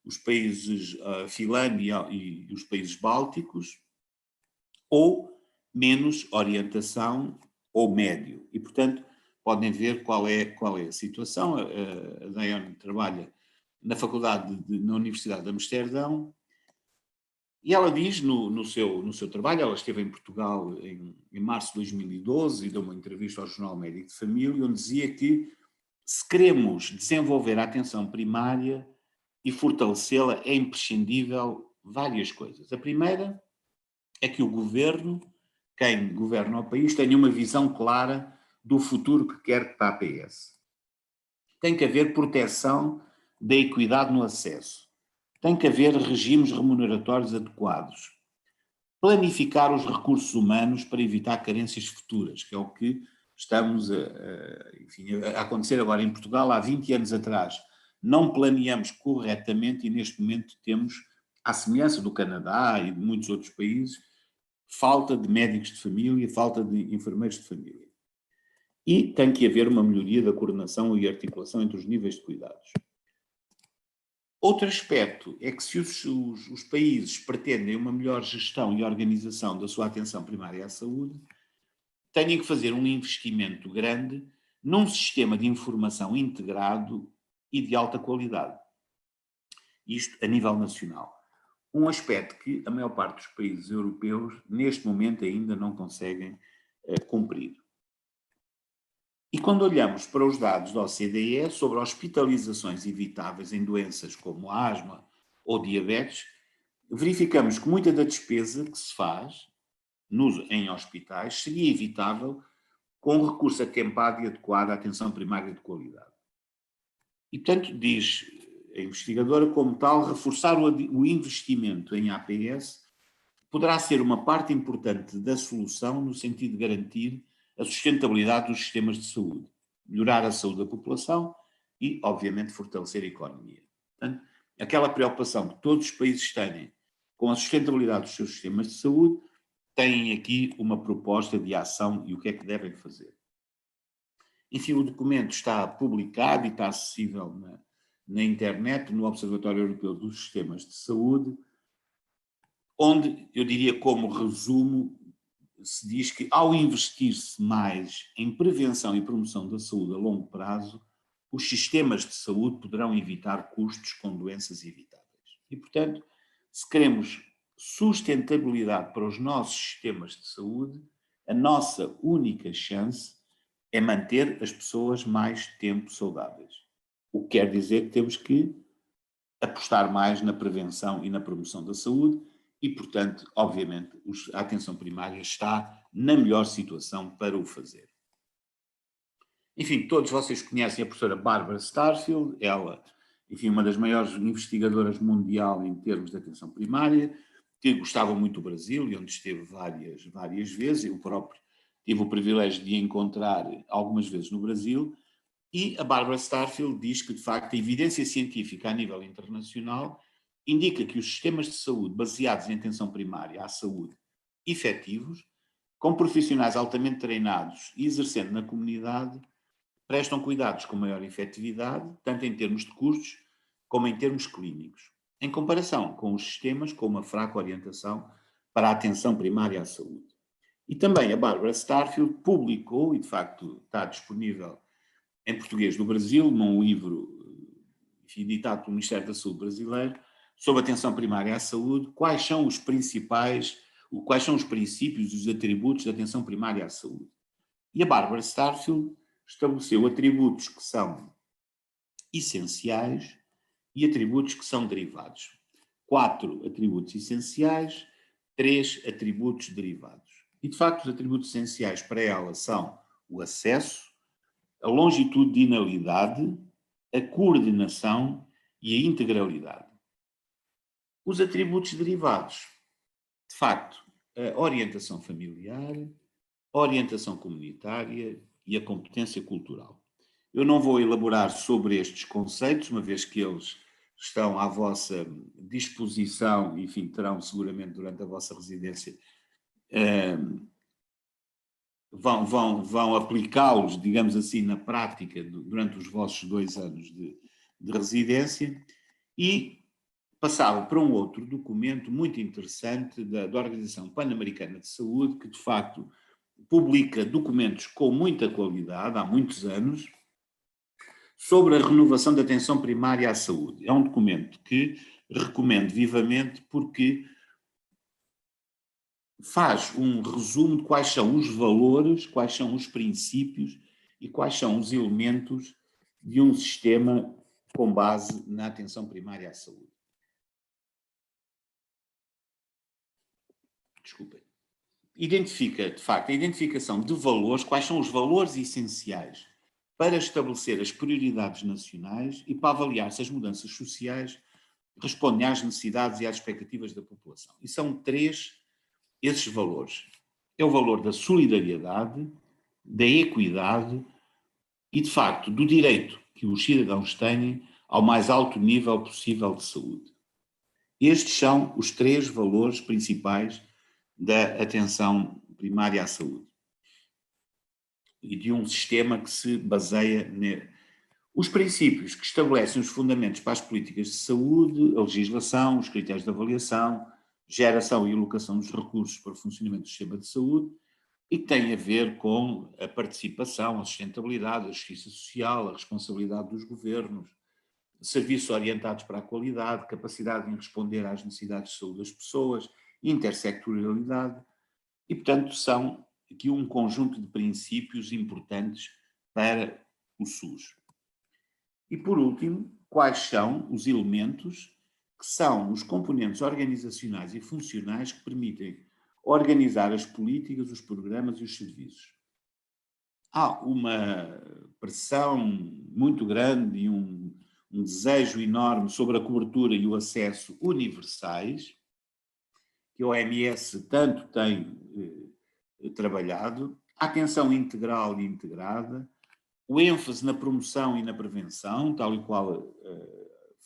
os países, a Finlândia e os países bálticos, ou menos orientação ou médio. E, portanto, podem ver qual é a situação. A Diane trabalha na na Universidade de Amsterdão, e ela diz no seu trabalho, ela esteve em Portugal em março de 2012 e deu uma entrevista ao Jornal Médico de Família, onde dizia que se queremos desenvolver a atenção primária e fortalecê-la, é imprescindível várias coisas. A primeira é que o governo, quem governa o país, tenha uma visão clara do futuro que quer para a APS. Tem que haver proteção da equidade no acesso. Tem que haver regimes remuneratórios adequados. Planificar os recursos humanos para evitar carências futuras, que é o que estamos a acontecer agora em Portugal. Há 20 anos atrás não planeamos corretamente e neste momento temos, à semelhança do Canadá e de muitos outros países, falta de médicos de família, falta de enfermeiros de família. E tem que haver uma melhoria da coordenação e articulação entre os níveis de cuidados. Outro aspecto é que se os países pretendem uma melhor gestão e organização da sua atenção primária à saúde, têm que fazer um investimento grande num sistema de informação integrado e de alta qualidade. Isto a nível nacional. Um aspecto que a maior parte dos países europeus, neste momento, ainda não conseguem cumprir. E quando olhamos para os dados da OCDE sobre hospitalizações evitáveis em doenças como asma ou diabetes, verificamos que muita da despesa que se faz em hospitais seria evitável com recurso atempado e adequado à atenção primária de qualidade. E, portanto, diz a investigadora, como tal, reforçar o investimento em APS poderá ser uma parte importante da solução no sentido de garantir a sustentabilidade dos sistemas de saúde, melhorar a saúde da população e, obviamente, fortalecer a economia. Portanto, aquela preocupação que todos os países têm com a sustentabilidade dos seus sistemas de saúde, têm aqui uma proposta de ação e o que é que devem fazer. Enfim, o documento está publicado e está acessível na internet, no Observatório Europeu dos Sistemas de Saúde, onde, eu diria como resumo, se diz que ao investir-se mais em prevenção e promoção da saúde a longo prazo, os sistemas de saúde poderão evitar custos com doenças evitáveis. E, portanto, se queremos sustentabilidade para os nossos sistemas de saúde, a nossa única chance é manter as pessoas mais tempo saudáveis. O que quer dizer que temos que apostar mais na prevenção e na promoção da saúde e, portanto, obviamente, a atenção primária está na melhor situação para o fazer. Enfim, todos vocês conhecem a professora Barbara Starfield, ela, enfim, uma das maiores investigadoras mundial em termos de atenção primária, que gostava muito do Brasil e onde esteve várias vezes. Eu próprio tive o privilégio de a encontrar algumas vezes no Brasil E a Barbara Starfield diz que, de facto, a evidência científica a nível internacional indica que os sistemas de saúde baseados em atenção primária à saúde efetivos, com profissionais altamente treinados e exercendo na comunidade, prestam cuidados com maior efetividade, tanto em termos de custos como em termos clínicos, em comparação com os sistemas com uma fraca orientação para a atenção primária à saúde. E também a Barbara Starfield publicou, e de facto está disponível em português no Brasil, num livro editado pelo Ministério da Saúde brasileiro, sobre atenção primária à saúde, quais são os princípios e os atributos da atenção primária à saúde. E a Barbara Starfield estabeleceu atributos que são essenciais e atributos que são derivados. 4 atributos essenciais, 3 atributos derivados. E, de facto, os atributos essenciais para ela são o acesso, a longitudinalidade, a coordenação e a integralidade. Os atributos derivados, de facto, a orientação familiar, a orientação comunitária e a competência cultural. Eu não vou elaborar sobre estes conceitos, uma vez que eles estão à vossa disposição, enfim, terão seguramente durante a vossa residência, vão aplicá-los, digamos assim, na prática durante os vossos 2 anos de residência, e passava para um outro documento muito interessante da Organização Pan-Americana de Saúde, que de facto publica documentos com muita qualidade, há muitos anos, sobre a renovação da atenção primária à saúde. É um documento que recomendo vivamente porque faz um resumo de quais são os valores, quais são os princípios e quais são os elementos de um sistema com base na atenção primária à saúde. Desculpem. Identifica, de facto, a identificação de valores, quais são os valores essenciais para estabelecer as prioridades nacionais e para avaliar se as mudanças sociais respondem às necessidades e às expectativas da população. E são 3 esses valores. É o valor da solidariedade, da equidade e, de facto, do direito que os cidadãos têm ao mais alto nível possível de saúde. Estes são os 3 valores principais da atenção primária à saúde e de um sistema que se baseia os princípios que estabelecem os fundamentos para as políticas de saúde, a legislação, os critérios de avaliação, geração e alocação dos recursos para o funcionamento do sistema de saúde, e que têm a ver com a participação, a sustentabilidade, a justiça social, a responsabilidade dos governos, serviços orientados para a qualidade, capacidade em responder às necessidades de saúde das pessoas, intersectorialidade, e, portanto, são aqui um conjunto de princípios importantes para o SUS. E, por último, quais são os elementos que são os componentes organizacionais e funcionais que permitem organizar as políticas, os programas e os serviços. Há uma pressão muito grande e um desejo enorme sobre a cobertura e o acesso universais, que a OMS tanto tem trabalhado, a atenção integral e integrada, o ênfase na promoção e na prevenção, tal e qual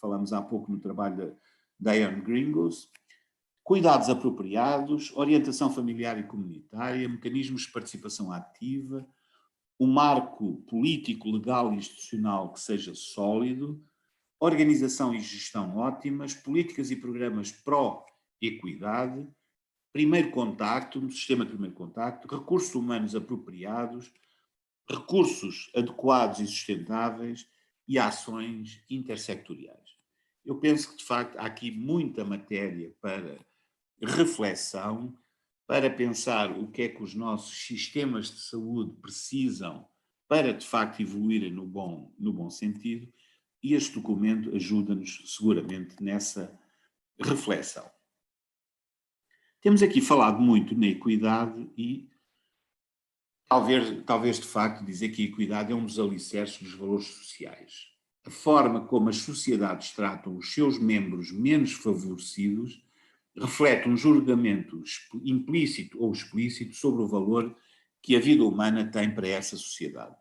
falamos há pouco no trabalho da Diane Gringos, cuidados apropriados, orientação familiar e comunitária, mecanismos de participação ativa, um marco político, legal e institucional que seja sólido, organização e gestão ótimas, políticas e programas pró-equidade, primeiro contacto, no sistema de primeiro contacto, recursos humanos apropriados, recursos adequados e sustentáveis e ações intersectoriais. Eu penso que, de facto, há aqui muita matéria para reflexão, para pensar o que é que os nossos sistemas de saúde precisam para, de facto, evoluírem no bom sentido, e este documento ajuda-nos seguramente nessa reflexão. Temos aqui falado muito na equidade e talvez de facto dizer que a equidade é um dos alicerces dos valores sociais. A forma como as sociedades tratam os seus membros menos favorecidos reflete um julgamento implícito ou explícito sobre o valor que a vida humana tem para essa sociedade.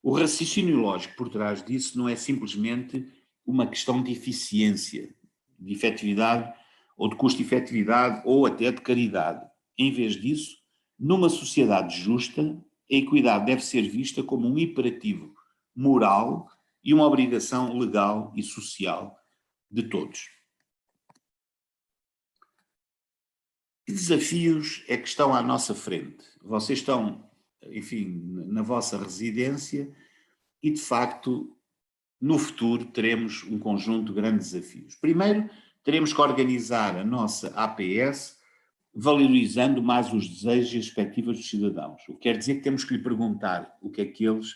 O raciocínio lógico por trás disso não é simplesmente uma questão de eficiência, de efetividade, ou de custo-efetividade, ou até de caridade. Em vez disso, numa sociedade justa, a equidade deve ser vista como um imperativo moral e uma obrigação legal e social de todos. Que desafios é que estão à nossa frente? Vocês estão, enfim, na vossa residência e, de facto, no futuro teremos um conjunto de grandes desafios. Primeiro, teremos que organizar a nossa APS valorizando mais os desejos e as expectativas dos cidadãos. O que quer dizer que temos que lhe perguntar o que é que eles...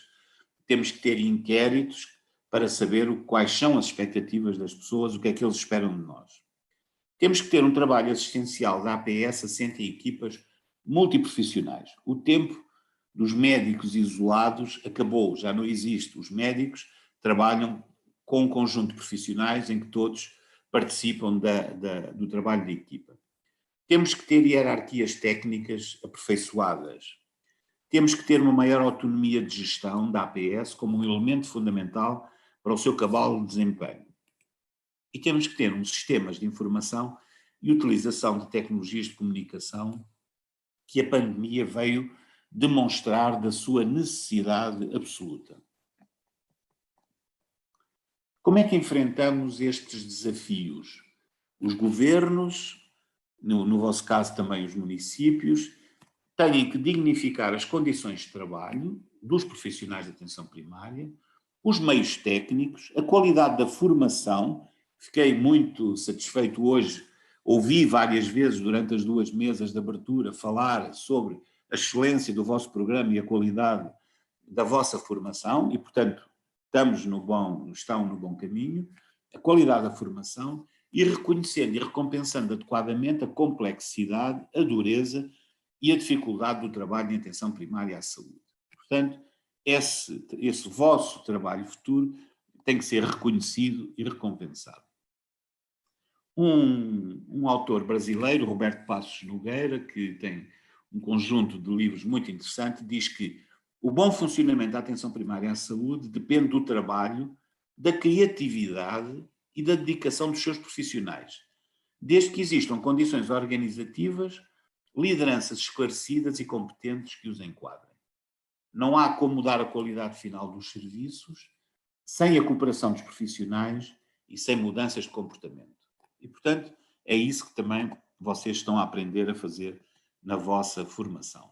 Temos que ter inquéritos para saber quais são as expectativas das pessoas, o que é que eles esperam de nós. Temos que ter um trabalho assistencial da APS assente em equipas multiprofissionais. O tempo dos médicos isolados acabou, já não existe. Os médicos trabalham com um conjunto de profissionais em que todos participam do trabalho de equipa. Temos que ter hierarquias técnicas aperfeiçoadas. Temos que ter uma maior autonomia de gestão da APS como um elemento fundamental para o seu cabal de desempenho. E temos que ter uns sistemas de informação e utilização de tecnologias de comunicação que a pandemia veio demonstrar da sua necessidade absoluta. Como é que enfrentamos estes desafios? Os governos, no vosso caso também os municípios, têm que dignificar as condições de trabalho dos profissionais de atenção primária, os meios técnicos, a qualidade da formação. Fiquei muito satisfeito hoje, ouvi várias vezes durante as 2 mesas de abertura falar sobre a excelência do vosso programa e a qualidade da vossa formação e, portanto, estão no bom caminho, a qualidade da formação e reconhecendo e recompensando adequadamente a complexidade, a dureza e a dificuldade do trabalho em atenção primária à saúde. Portanto, esse vosso trabalho futuro tem que ser reconhecido e recompensado. Um autor brasileiro, Roberto Passos Nogueira, que tem um conjunto de livros muito interessante, diz que o bom funcionamento da atenção primária à saúde depende do trabalho, da criatividade e da dedicação dos seus profissionais, desde que existam condições organizativas, lideranças esclarecidas e competentes que os enquadrem. Não há como mudar a qualidade final dos serviços sem a cooperação dos profissionais e sem mudanças de comportamento. E, portanto, é isso que também vocês estão a aprender a fazer na vossa formação.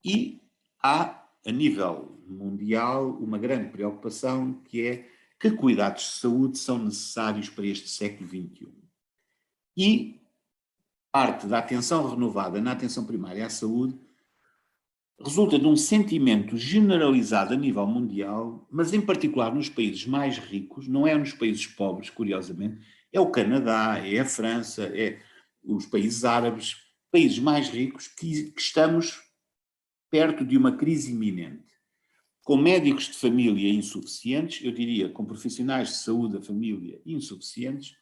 E há, a nível mundial, uma grande preocupação que é que cuidados de saúde são necessários para este século XXI. E parte da atenção renovada na atenção primária à saúde resulta de um sentimento generalizado a nível mundial, mas em particular nos países mais ricos, não é nos países pobres, curiosamente, é o Canadá, é a França, é os países árabes, países mais ricos que estamos perto de uma crise iminente. Com médicos de família insuficientes, eu diria com profissionais de saúde da família insuficientes,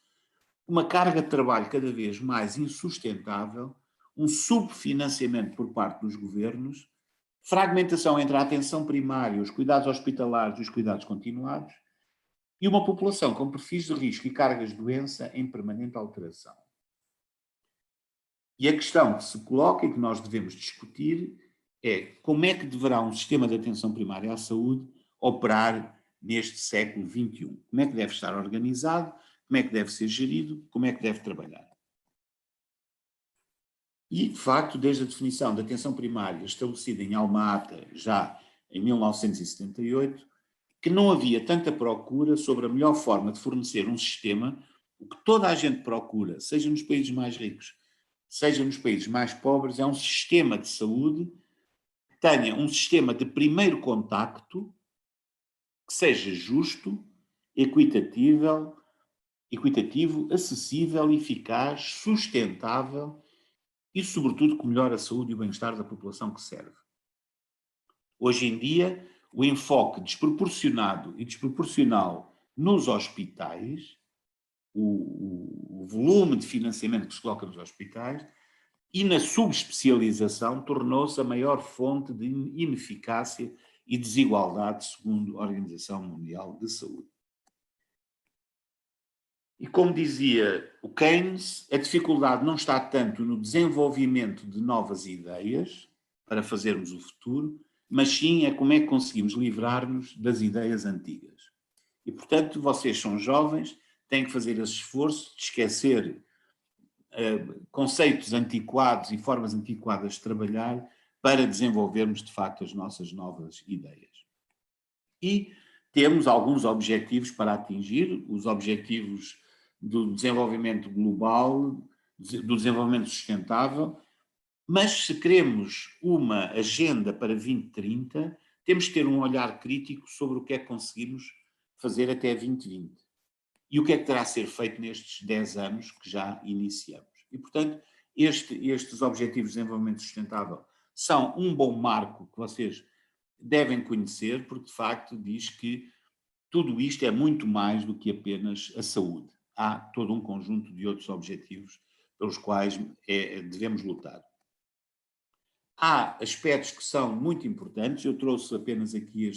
uma carga de trabalho cada vez mais insustentável, um subfinanciamento por parte dos governos, fragmentação entre a atenção primária, os cuidados hospitalares e os cuidados continuados, e uma população com perfis de risco e cargas de doença em permanente alteração. E a questão que se coloca e que nós devemos discutir é como é que deverá um sistema de atenção primária à saúde operar neste século XXI? Como é que deve estar organizado? Como é que deve ser gerido? Como é que deve trabalhar? E, de facto, desde a definição da atenção primária estabelecida em Alma Ata, já em 1978, que não havia tanta procura sobre a melhor forma de fornecer um sistema, o que toda a gente procura, seja nos países mais ricos, seja nos países mais pobres, é um sistema de saúde que tenha um sistema de primeiro contacto que seja justo, equitativo, acessível, eficaz, sustentável e, sobretudo, que melhore a saúde e o bem-estar da população que serve. Hoje em dia, o enfoque desproporcionado e desproporcional nos hospitais, o volume de financiamento que se coloca nos hospitais e na subespecialização tornou-se a maior fonte de ineficácia e desigualdade, segundo a Organização Mundial de Saúde. E como dizia o Keynes, a dificuldade não está tanto no desenvolvimento de novas ideias para fazermos o futuro, mas sim é como é que conseguimos livrar-nos das ideias antigas. E, portanto, vocês são jovens, têm que fazer esse esforço de esquecer conceitos antiquados e formas antiquadas de trabalhar para desenvolvermos, de facto, as nossas novas ideias. E temos alguns objetivos para atingir, os objetivos do desenvolvimento global, do desenvolvimento sustentável, mas se queremos uma agenda para 2030, temos que ter um olhar crítico sobre o que é que conseguimos fazer até 2020 e o que é que terá a ser feito nestes 10 anos que já iniciamos. E, portanto, estes Objetivos de Desenvolvimento Sustentável são um bom marco que vocês devem conhecer, porque, de facto, diz que tudo isto é muito mais do que apenas a saúde. Há todo um conjunto de outros objetivos pelos quais devemos lutar. Há aspectos que são muito importantes, eu trouxe apenas aqui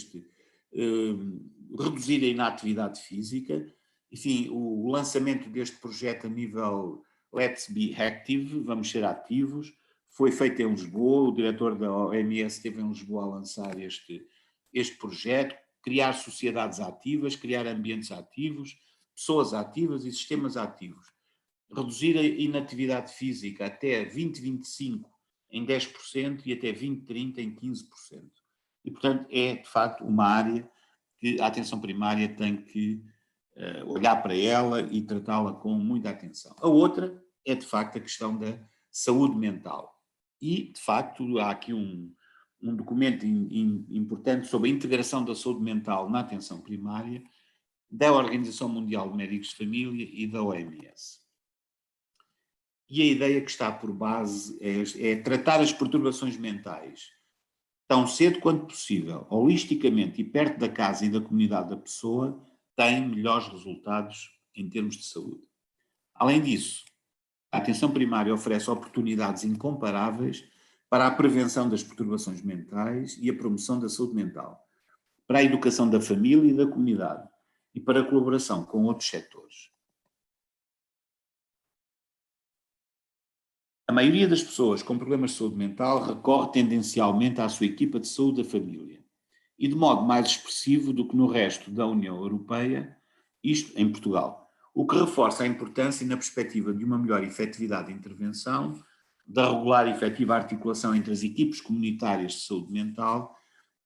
reduzir a inatividade física, enfim, o lançamento deste projeto a nível Let's Be Active, vamos ser ativos, foi feito em Lisboa, o diretor da OMS esteve em Lisboa a lançar este projeto, criar sociedades ativas, criar ambientes ativos, pessoas ativas e sistemas ativos. Reduzir a inatividade física até 2025 em 10% e até 2030 em 15%. E, portanto, é, de facto, uma área que a atenção primária tem que olhar para ela e tratá-la com muita atenção. A outra é, de facto, a questão da saúde mental. E, de facto, há aqui um documento importante sobre a integração da saúde mental na atenção primária da Organização Mundial de Médicos de Família e da OMS. E a ideia que está por base é tratar as perturbações mentais tão cedo quanto possível, holisticamente e perto da casa e da comunidade da pessoa, tem melhores resultados em termos de saúde. Além disso, a atenção primária oferece oportunidades incomparáveis para a prevenção das perturbações mentais e a promoção da saúde mental, para a educação da família e da comunidade e para a colaboração com outros setores. A maioria das pessoas com problemas de saúde mental recorre tendencialmente à sua equipa de saúde da família e de modo mais expressivo do que no resto da União Europeia, isto em Portugal, o que reforça a importância na perspectiva de uma melhor efetividade de intervenção, da regular e efetiva articulação entre as equipes comunitárias de saúde mental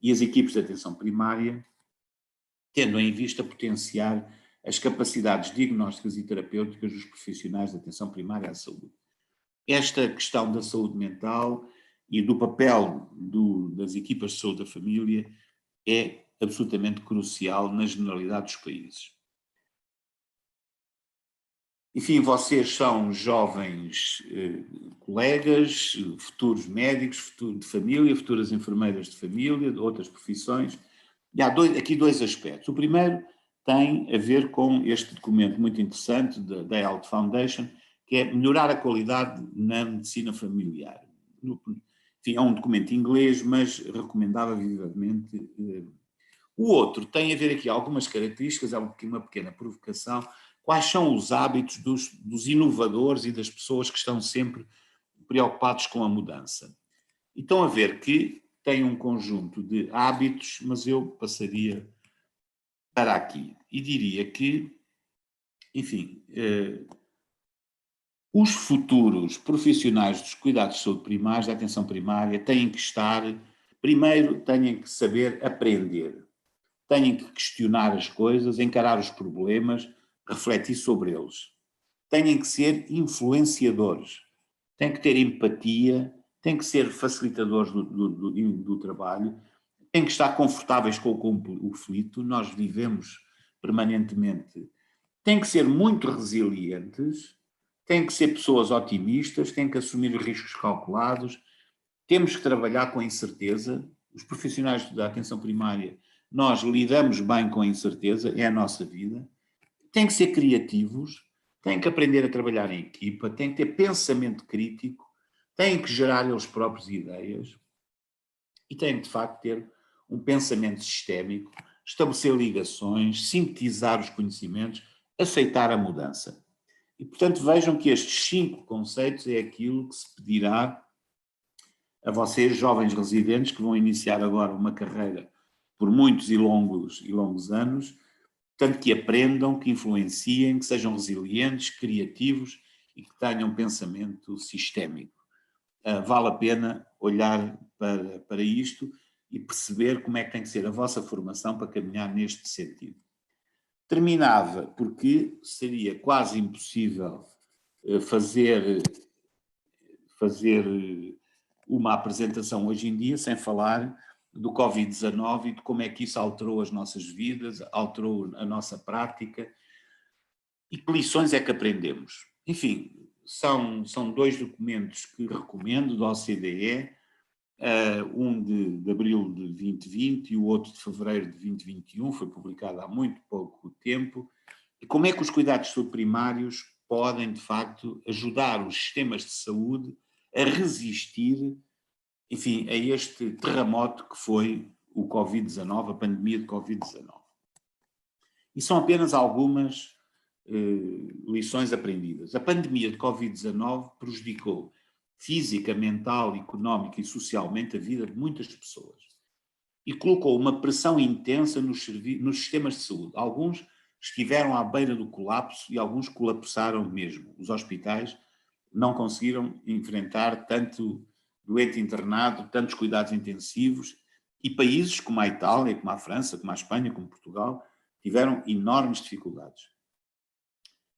e as equipes de atenção primária, tendo em vista potenciar as capacidades diagnósticas e terapêuticas dos profissionais de atenção primária à saúde. Esta questão da saúde mental e do papel das equipas de saúde da família é absolutamente crucial na generalidade dos países. Enfim, vocês são jovens colegas, futuros médicos, futuro de família, futuras enfermeiras de família, de outras profissões. E há aqui dois aspectos. O primeiro tem a ver com este documento muito interessante da Health Foundation, que é melhorar a qualidade na medicina familiar. Enfim, é um documento em inglês, mas recomendava vivamente. O outro tem a ver aqui algumas características, há uma pequena provocação. Quais são os hábitos dos inovadores e das pessoas que estão sempre preocupados com a mudança? E estão a ver que tem um conjunto de hábitos, mas eu passaria para aqui e diria que, enfim, os futuros profissionais dos cuidados de saúde primários, da atenção primária, têm que estar, primeiro, têm que saber aprender, têm que questionar as coisas, encarar os problemas, refletir sobre eles. Têm que ser influenciadores, têm que ter empatia, têm que ser facilitadores do trabalho, têm que estar confortáveis com o conflito, nós vivemos permanentemente, têm que ser muito resilientes, têm que ser pessoas otimistas, têm que assumir riscos calculados, temos que trabalhar com a incerteza. Os profissionais da atenção primária, nós lidamos bem com a incerteza, é a nossa vida. Têm que ser criativos, têm que aprender a trabalhar em equipa, têm que ter pensamento crítico, têm que gerar eles próprios ideias e têm que, de facto, ter um pensamento sistémico, estabelecer ligações, sintetizar os conhecimentos, aceitar a mudança. E, portanto, vejam que estes 5 conceitos é aquilo que se pedirá a vocês, jovens residentes, que vão iniciar agora uma carreira por muitos e longos anos, tanto que aprendam, que influenciem, que sejam resilientes, criativos e que tenham pensamento sistémico. Vale a pena olhar para isto e perceber como é que tem que ser a vossa formação para caminhar neste sentido. Terminava porque seria quase impossível fazer uma apresentação hoje em dia sem falar do Covid-19 e de como é que isso alterou as nossas vidas, alterou a nossa prática e que lições é que aprendemos. Enfim, são 2 documentos que recomendo da OCDE, um de abril de 2020 e o outro de fevereiro de 2021, foi publicado há muito pouco tempo, e como é que os cuidados de saúde primários podem, de facto, ajudar os sistemas de saúde a resistir, enfim, a este terremoto que foi o Covid-19, a pandemia de Covid-19. E são apenas algumas lições aprendidas. A pandemia de Covid-19 prejudicou física, mental, económica e socialmente a vida de muitas pessoas e colocou uma pressão intensa nos sistemas de saúde. Alguns estiveram à beira do colapso e alguns colapsaram mesmo. Os hospitais não conseguiram enfrentar tanto doente internado, tantos cuidados intensivos, e países como a Itália, como a França, como a Espanha, como Portugal, tiveram enormes dificuldades.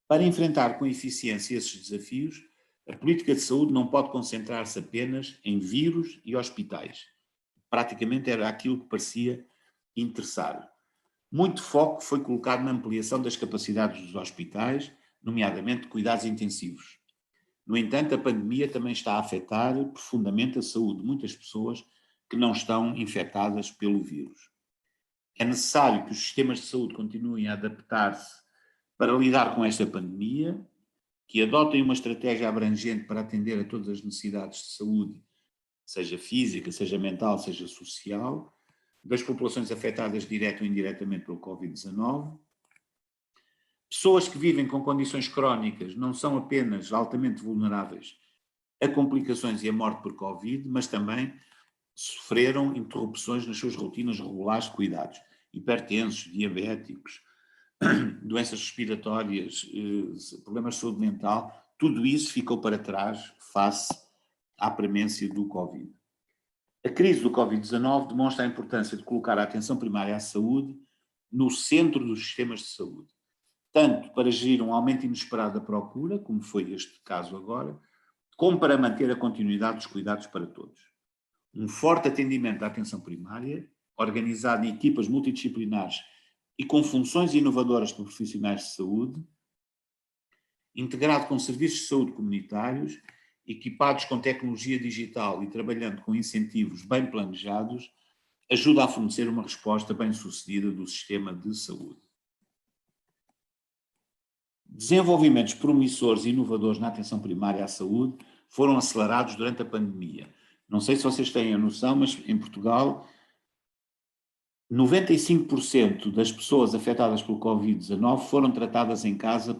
Para enfrentar com eficiência esses desafios, a política de saúde não pode concentrar-se apenas em vírus e hospitais. Praticamente era aquilo que parecia interessar. Muito foco foi colocado na ampliação das capacidades dos hospitais, nomeadamente cuidados intensivos. No entanto, a pandemia também está a afetar profundamente a saúde de muitas pessoas que não estão infectadas pelo vírus. É necessário que os sistemas de saúde continuem a adaptar-se para lidar com esta pandemia, que adotem uma estratégia abrangente para atender a todas as necessidades de saúde, seja física, seja mental, seja social, das populações afetadas direto ou indiretamente pelo Covid-19. Pessoas que vivem com condições crónicas não são apenas altamente vulneráveis a complicações e a morte por Covid, mas também sofreram interrupções nas suas rotinas regulares de cuidados. Hipertensos, diabéticos, doenças respiratórias, problemas de saúde mental, tudo isso ficou para trás face à premência do Covid. A crise do Covid-19 demonstra a importância de colocar a atenção primária à saúde no centro dos sistemas de saúde, tanto para gerir um aumento inesperado da procura, como foi este caso agora, como para manter a continuidade dos cuidados para todos. Um forte atendimento à atenção primária, organizado em equipas multidisciplinares e com funções inovadoras para profissionais de saúde, integrado com serviços de saúde comunitários, equipados com tecnologia digital e trabalhando com incentivos bem planejados, ajuda a fornecer uma resposta bem-sucedida do sistema de saúde. Desenvolvimentos promissores e inovadores na atenção primária à saúde foram acelerados durante a pandemia. Não sei se vocês têm a noção, mas em Portugal 95% das pessoas afetadas pelo Covid-19 foram tratadas em casa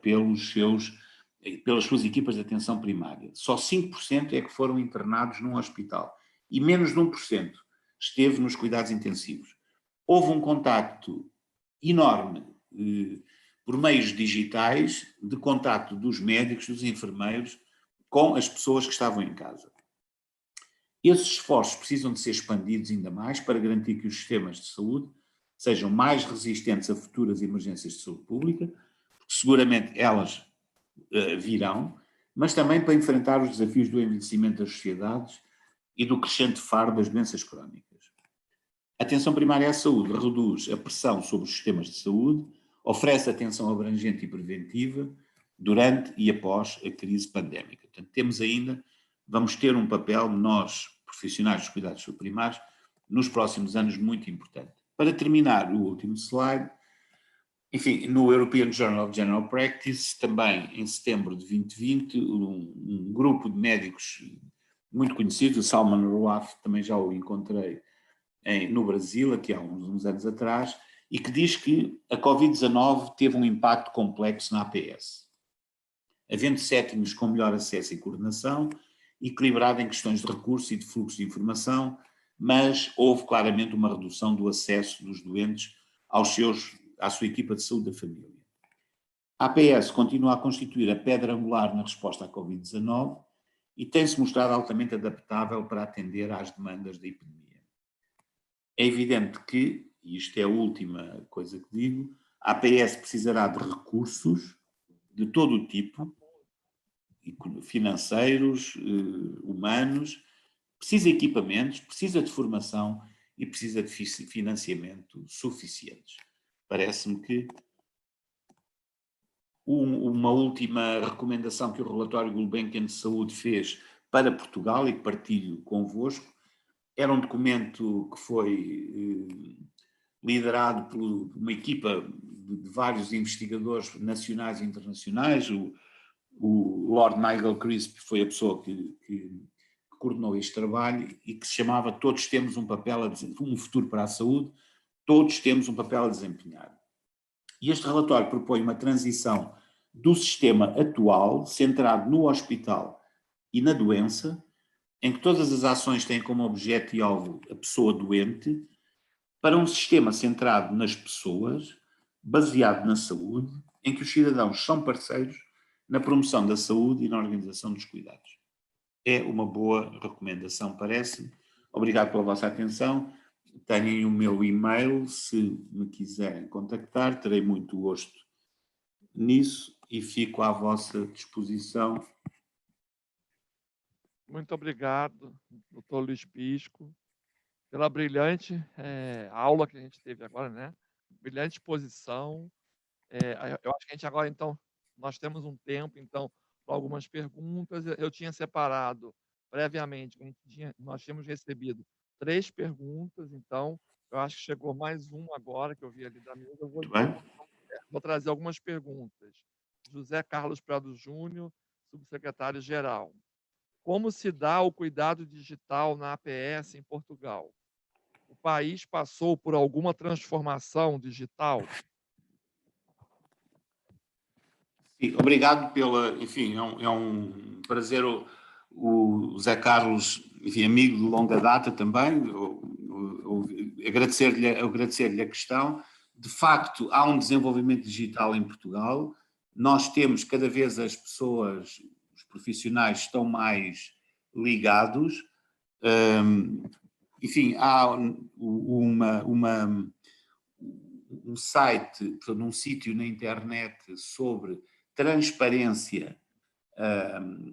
pelas suas equipas de atenção primária. Só 5% é que foram internados num hospital e menos de 1% esteve nos cuidados intensivos. Houve um contacto enorme por meios digitais de contacto dos médicos, dos enfermeiros com as pessoas que estavam em casa. Esses esforços precisam de ser expandidos ainda mais para garantir que os sistemas de saúde sejam mais resistentes a futuras emergências de saúde pública, porque seguramente elas virão, mas também para enfrentar os desafios do envelhecimento das sociedades e do crescente fardo das doenças crónicas. A atenção primária à saúde reduz a pressão sobre os sistemas de saúde, oferece atenção abrangente e preventiva durante e após a crise pandémica. Portanto, vamos ter um papel, nós, profissionais dos cuidados primários, nos próximos anos muito importante. Para terminar, o último slide, enfim, no European Journal of General Practice, também em setembro de 2020, um grupo de médicos muito conhecido, o Salman Rouaf, também já o encontrei no Brasil, aqui há uns anos atrás, e que diz que a Covid-19 teve um impacto complexo na APS, havendo sétimos com melhor acesso e coordenação, equilibrado em questões de recursos e de fluxo de informação, mas houve claramente uma redução do acesso dos doentes à sua equipa de saúde da família. A APS continua a constituir a pedra angular na resposta à Covid-19 e tem-se mostrado altamente adaptável para atender às demandas da epidemia. É evidente que, e isto é a última coisa que digo, a APS precisará de recursos de todo o tipo, financeiros, humanos, precisa de equipamentos, precisa de formação e precisa de financiamento suficientes. Parece-me que uma última recomendação que o relatório Gulbenkian de Saúde fez para Portugal e que partilho convosco, era um documento que foi liderado por uma equipa de vários investigadores nacionais e internacionais. O Lord Nigel Crisp foi a pessoa que coordenou este trabalho e que se chamava Todos temos um papel um futuro para a saúde, todos temos um papel a desempenhar. E este relatório propõe uma transição do sistema atual, centrado no hospital e na doença, em que todas as ações têm como objeto e alvo a pessoa doente, para um sistema centrado nas pessoas, baseado na saúde, em que os cidadãos são parceiros na promoção da saúde e na organização dos cuidados. É uma boa recomendação, parece-me. Obrigado pela vossa atenção. Tenham o meu e-mail, se me quiserem contactar, terei muito gosto nisso e fico à vossa disposição. Muito obrigado, doutor Luiz Pisco, pela brilhante aula que a gente teve agora, né? Brilhante exposição. Eu acho que a gente agora, então, nós temos um tempo, então, para algumas perguntas. Eu tinha separado previamente, nós tínhamos recebido 3 perguntas, então, eu acho que chegou mais uma agora, que eu vi ali da mesa. Eu vou trazer algumas perguntas. José Carlos Prado Júnior, subsecretário-geral. Como se dá o cuidado digital na APS em Portugal? O país passou por alguma transformação digital? Sim, obrigado enfim, é um prazer o Zé Carlos, enfim, amigo de longa data também, agradecer-lhe a questão. De facto, há um desenvolvimento digital em Portugal, nós temos cada vez as pessoas, os profissionais estão mais ligados, enfim, há um site, portanto, um sítio na internet sobre transparência,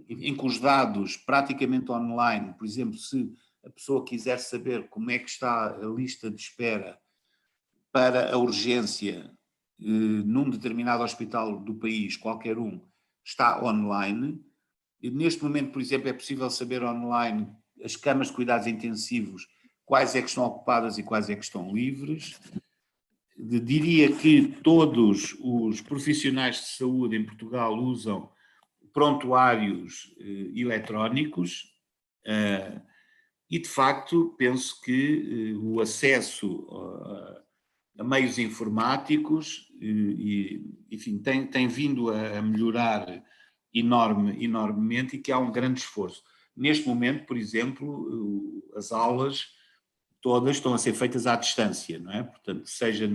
em que os dados praticamente online, por exemplo, se a pessoa quiser saber como é que está a lista de espera para a urgência num determinado hospital do país, qualquer um, está online. E neste momento, por exemplo, é possível saber online as camas de cuidados intensivos, quais é que estão ocupadas e quais é que estão livres. Diria que todos os profissionais de saúde em Portugal usam prontuários eletrónicos e, de facto, penso que o acesso a meios informáticos, enfim, tem vindo a melhorar enormemente e que há um grande esforço. Neste momento, por exemplo, as aulas todas estão a ser feitas à distância, não é? Portanto, seja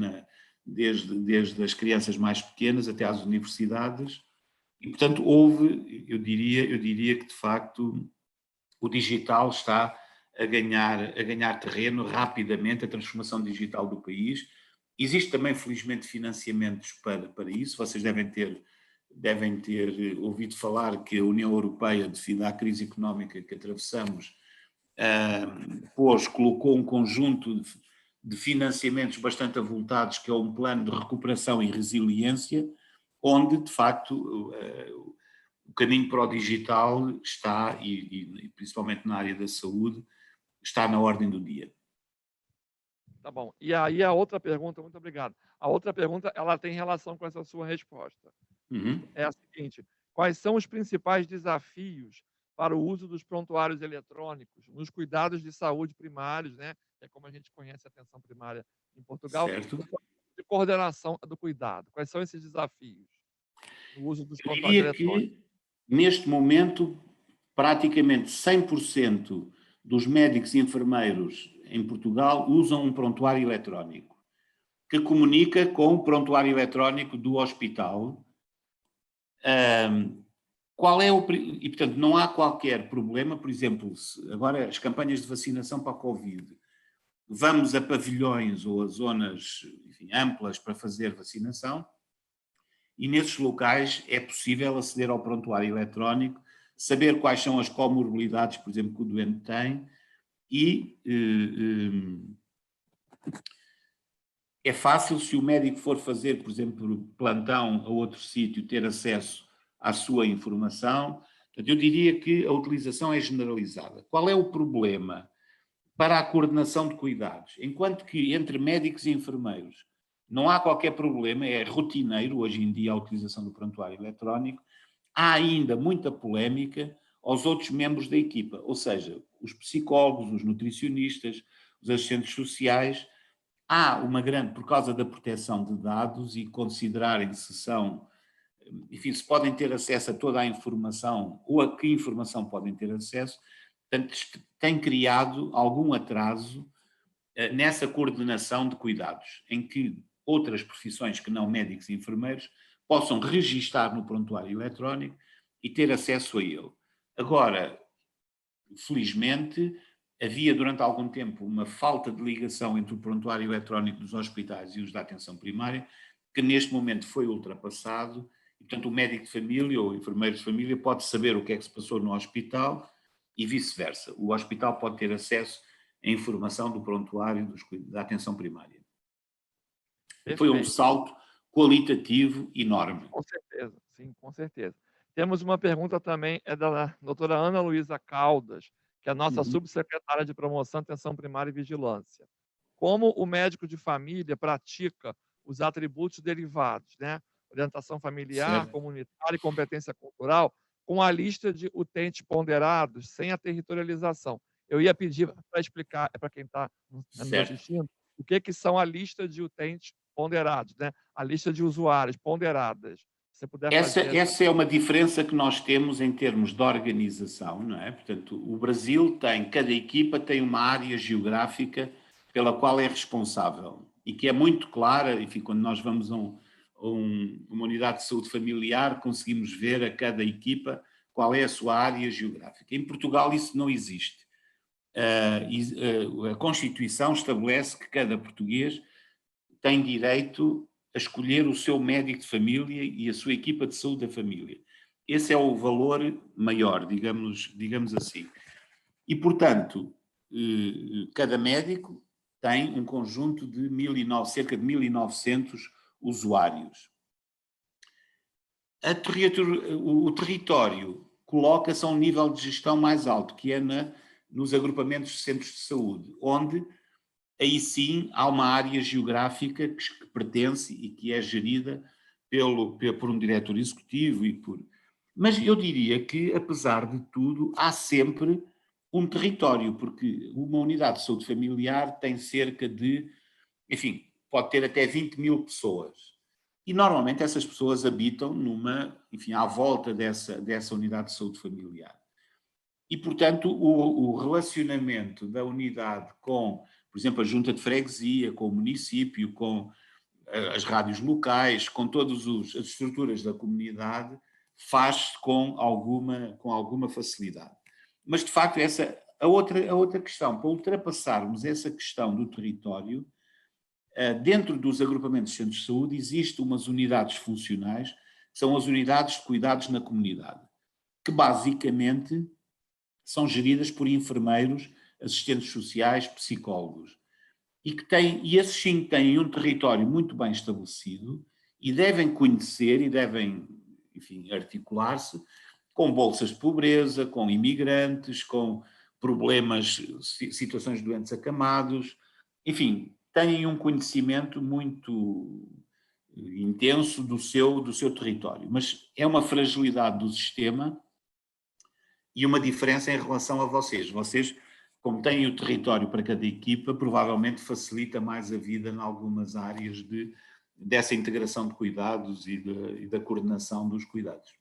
desde as crianças mais pequenas até às universidades, e portanto eu diria que de facto o digital está a ganhar terreno rapidamente, a transformação digital do país. Existe também, felizmente, financiamentos para isso. Vocês devem ter ouvido falar que a União Europeia, devido à crise económica que atravessamos, colocou um conjunto de financiamentos bastante avultados, que é um plano de recuperação e resiliência, onde, de facto, o caminho para o digital está, e principalmente na área da saúde, está na ordem do dia. Tá bom. E aí a outra pergunta, muito obrigado. A outra pergunta, ela tem relação com essa sua resposta. É a seguinte: quais são os principais desafios para o uso dos prontuários eletrônicos nos cuidados de saúde primários, né? que é como a gente conhece a atenção primária em Portugal, Certo. de coordenação do cuidado. Quais são esses desafios no uso dos Eu prontuários diria eletrônicos? que, neste momento, praticamente 100% dos médicos e enfermeiros em Portugal usam um prontuário eletrónico, que comunica com o prontuário eletrónico do hospital. E, portanto, não há qualquer problema, por exemplo, agora as campanhas de vacinação para a Covid, vamos a pavilhões ou a zonas, enfim, amplas para fazer vacinação, e nesses locais é possível aceder ao prontuário eletrónico, saber quais são as comorbilidades, por exemplo, que o doente tem, e é fácil, se o médico for fazer, por exemplo, plantão a outro sítio, ter acesso à sua informação. Portanto, eu diria que a utilização é generalizada. Qual é o problema para a coordenação de cuidados? Enquanto que entre médicos e enfermeiros não há qualquer problema, é rotineiro hoje em dia a utilização do prontuário eletrónico, há ainda muita polémica aos outros membros da equipa, ou seja, os psicólogos, os nutricionistas, os assistentes sociais. Há uma grande, por causa da proteção de dados e considerarem se são, enfim, se podem ter acesso a toda a informação ou a que informação podem ter acesso, portanto, tem criado algum atraso nessa coordenação de cuidados, em que outras profissões que não médicos e enfermeiros possam registar no prontuário eletrónico e ter acesso a ele. Agora, felizmente, havia durante algum tempo uma falta de ligação entre o prontuário eletrónico dos hospitais e os da atenção primária, que neste momento foi ultrapassado, e, portanto, o médico de família ou o enfermeiro de família pode saber o que é que se passou no hospital e vice-versa. O hospital pode ter acesso à informação do prontuário da atenção primária. Perfeito. Foi um salto qualitativo enorme. Com certeza, sim, com certeza. Temos uma pergunta também, é da doutora Ana Luísa Caldas, que é a nossa subsecretária de Promoção, Atenção Primária e Vigilância. Como o médico de família pratica os atributos derivados, né? Orientação familiar, Certo. comunitária e competência cultural, com a lista de utentes ponderados, sem a territorialização. Eu ia pedir para explicar, para quem está nos assistindo, o que são a lista de utentes ponderados, né? A lista de usuários ponderadas. Se você puder fazer Essa é uma diferença que nós temos em termos de organização, não é? Portanto, o Brasil tem, cada equipa tem uma área geográfica pela qual é responsável e que é muito clara, enfim, quando nós vamos a uma unidade de saúde familiar, conseguimos ver a cada equipa qual é a sua área geográfica. Em Portugal isso não existe. A Constituição estabelece que cada português tem direito a escolher o seu médico de família e a sua equipa de saúde da família. Esse é o valor maior, digamos assim. E, portanto, cada médico tem um conjunto de cerca de 1.900 usuários. O território coloca-se a um nível de gestão mais alto, que é nos agrupamentos de centros de saúde, onde aí sim há uma área geográfica que pertence e que é gerida por um diretor executivo Mas eu diria que, apesar de tudo, há sempre um território, porque uma unidade de saúde familiar tem cerca de, enfim, pode ter até 20.000 pessoas. E normalmente essas pessoas habitam à volta dessa unidade de saúde familiar. E, portanto, o relacionamento da unidade com, por exemplo, a junta de freguesia, com o município, com as rádios locais, com todas as estruturas da comunidade, faz-se com alguma facilidade. Mas, de facto, a outra questão, para ultrapassarmos essa questão do território, dentro dos agrupamentos de centros de saúde, existem umas unidades funcionais, que são as unidades de cuidados na comunidade, que basicamente são geridas por enfermeiros, assistentes sociais, psicólogos, e esses sim têm um território muito bem estabelecido e devem conhecer e devem, enfim, articular-se com bolsas de pobreza, com imigrantes, com problemas, situações de doentes acamados, enfim, têm um conhecimento muito intenso do seu território, mas é uma fragilidade do sistema e uma diferença em relação a vocês. Vocês como têm o território para cada equipa, provavelmente facilita mais a vida em algumas áreas dessa integração de cuidados e da coordenação dos cuidados.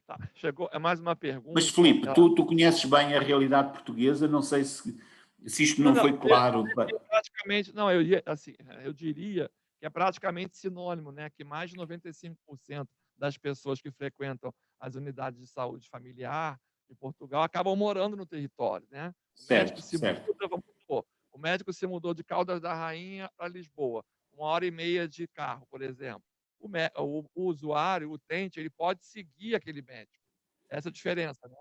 Tá, chegou, é mais uma pergunta. Mas, Filipe, tu conheces bem a realidade portuguesa, não sei se isto não foi claro. Praticamente, não, assim, eu diria que é praticamente sinônimo, né? Que mais de 95% das pessoas que frequentam as unidades de saúde familiar em Portugal acabam morando no território, né? O médico se mudou de Caldas da Rainha para Lisboa, 1h30 de carro, por exemplo. O usuário, o utente, ele pode seguir aquele médico. Essa é a diferença, né?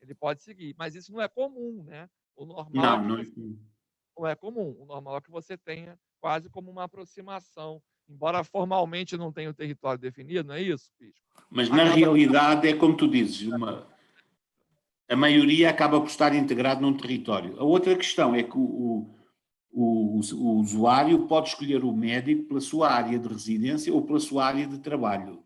Ele pode seguir, mas isso não é comum, né? O normal não é comum. O normal é que você tenha quase como uma aproximação, embora formalmente não tenha o território definido, não é isso, Pisco? Mas na realidade é como tu dizes, a maioria acaba por estar integrado num território. A outra questão é que o usuário pode escolher o médico pela sua área de residência ou pela sua área de trabalho.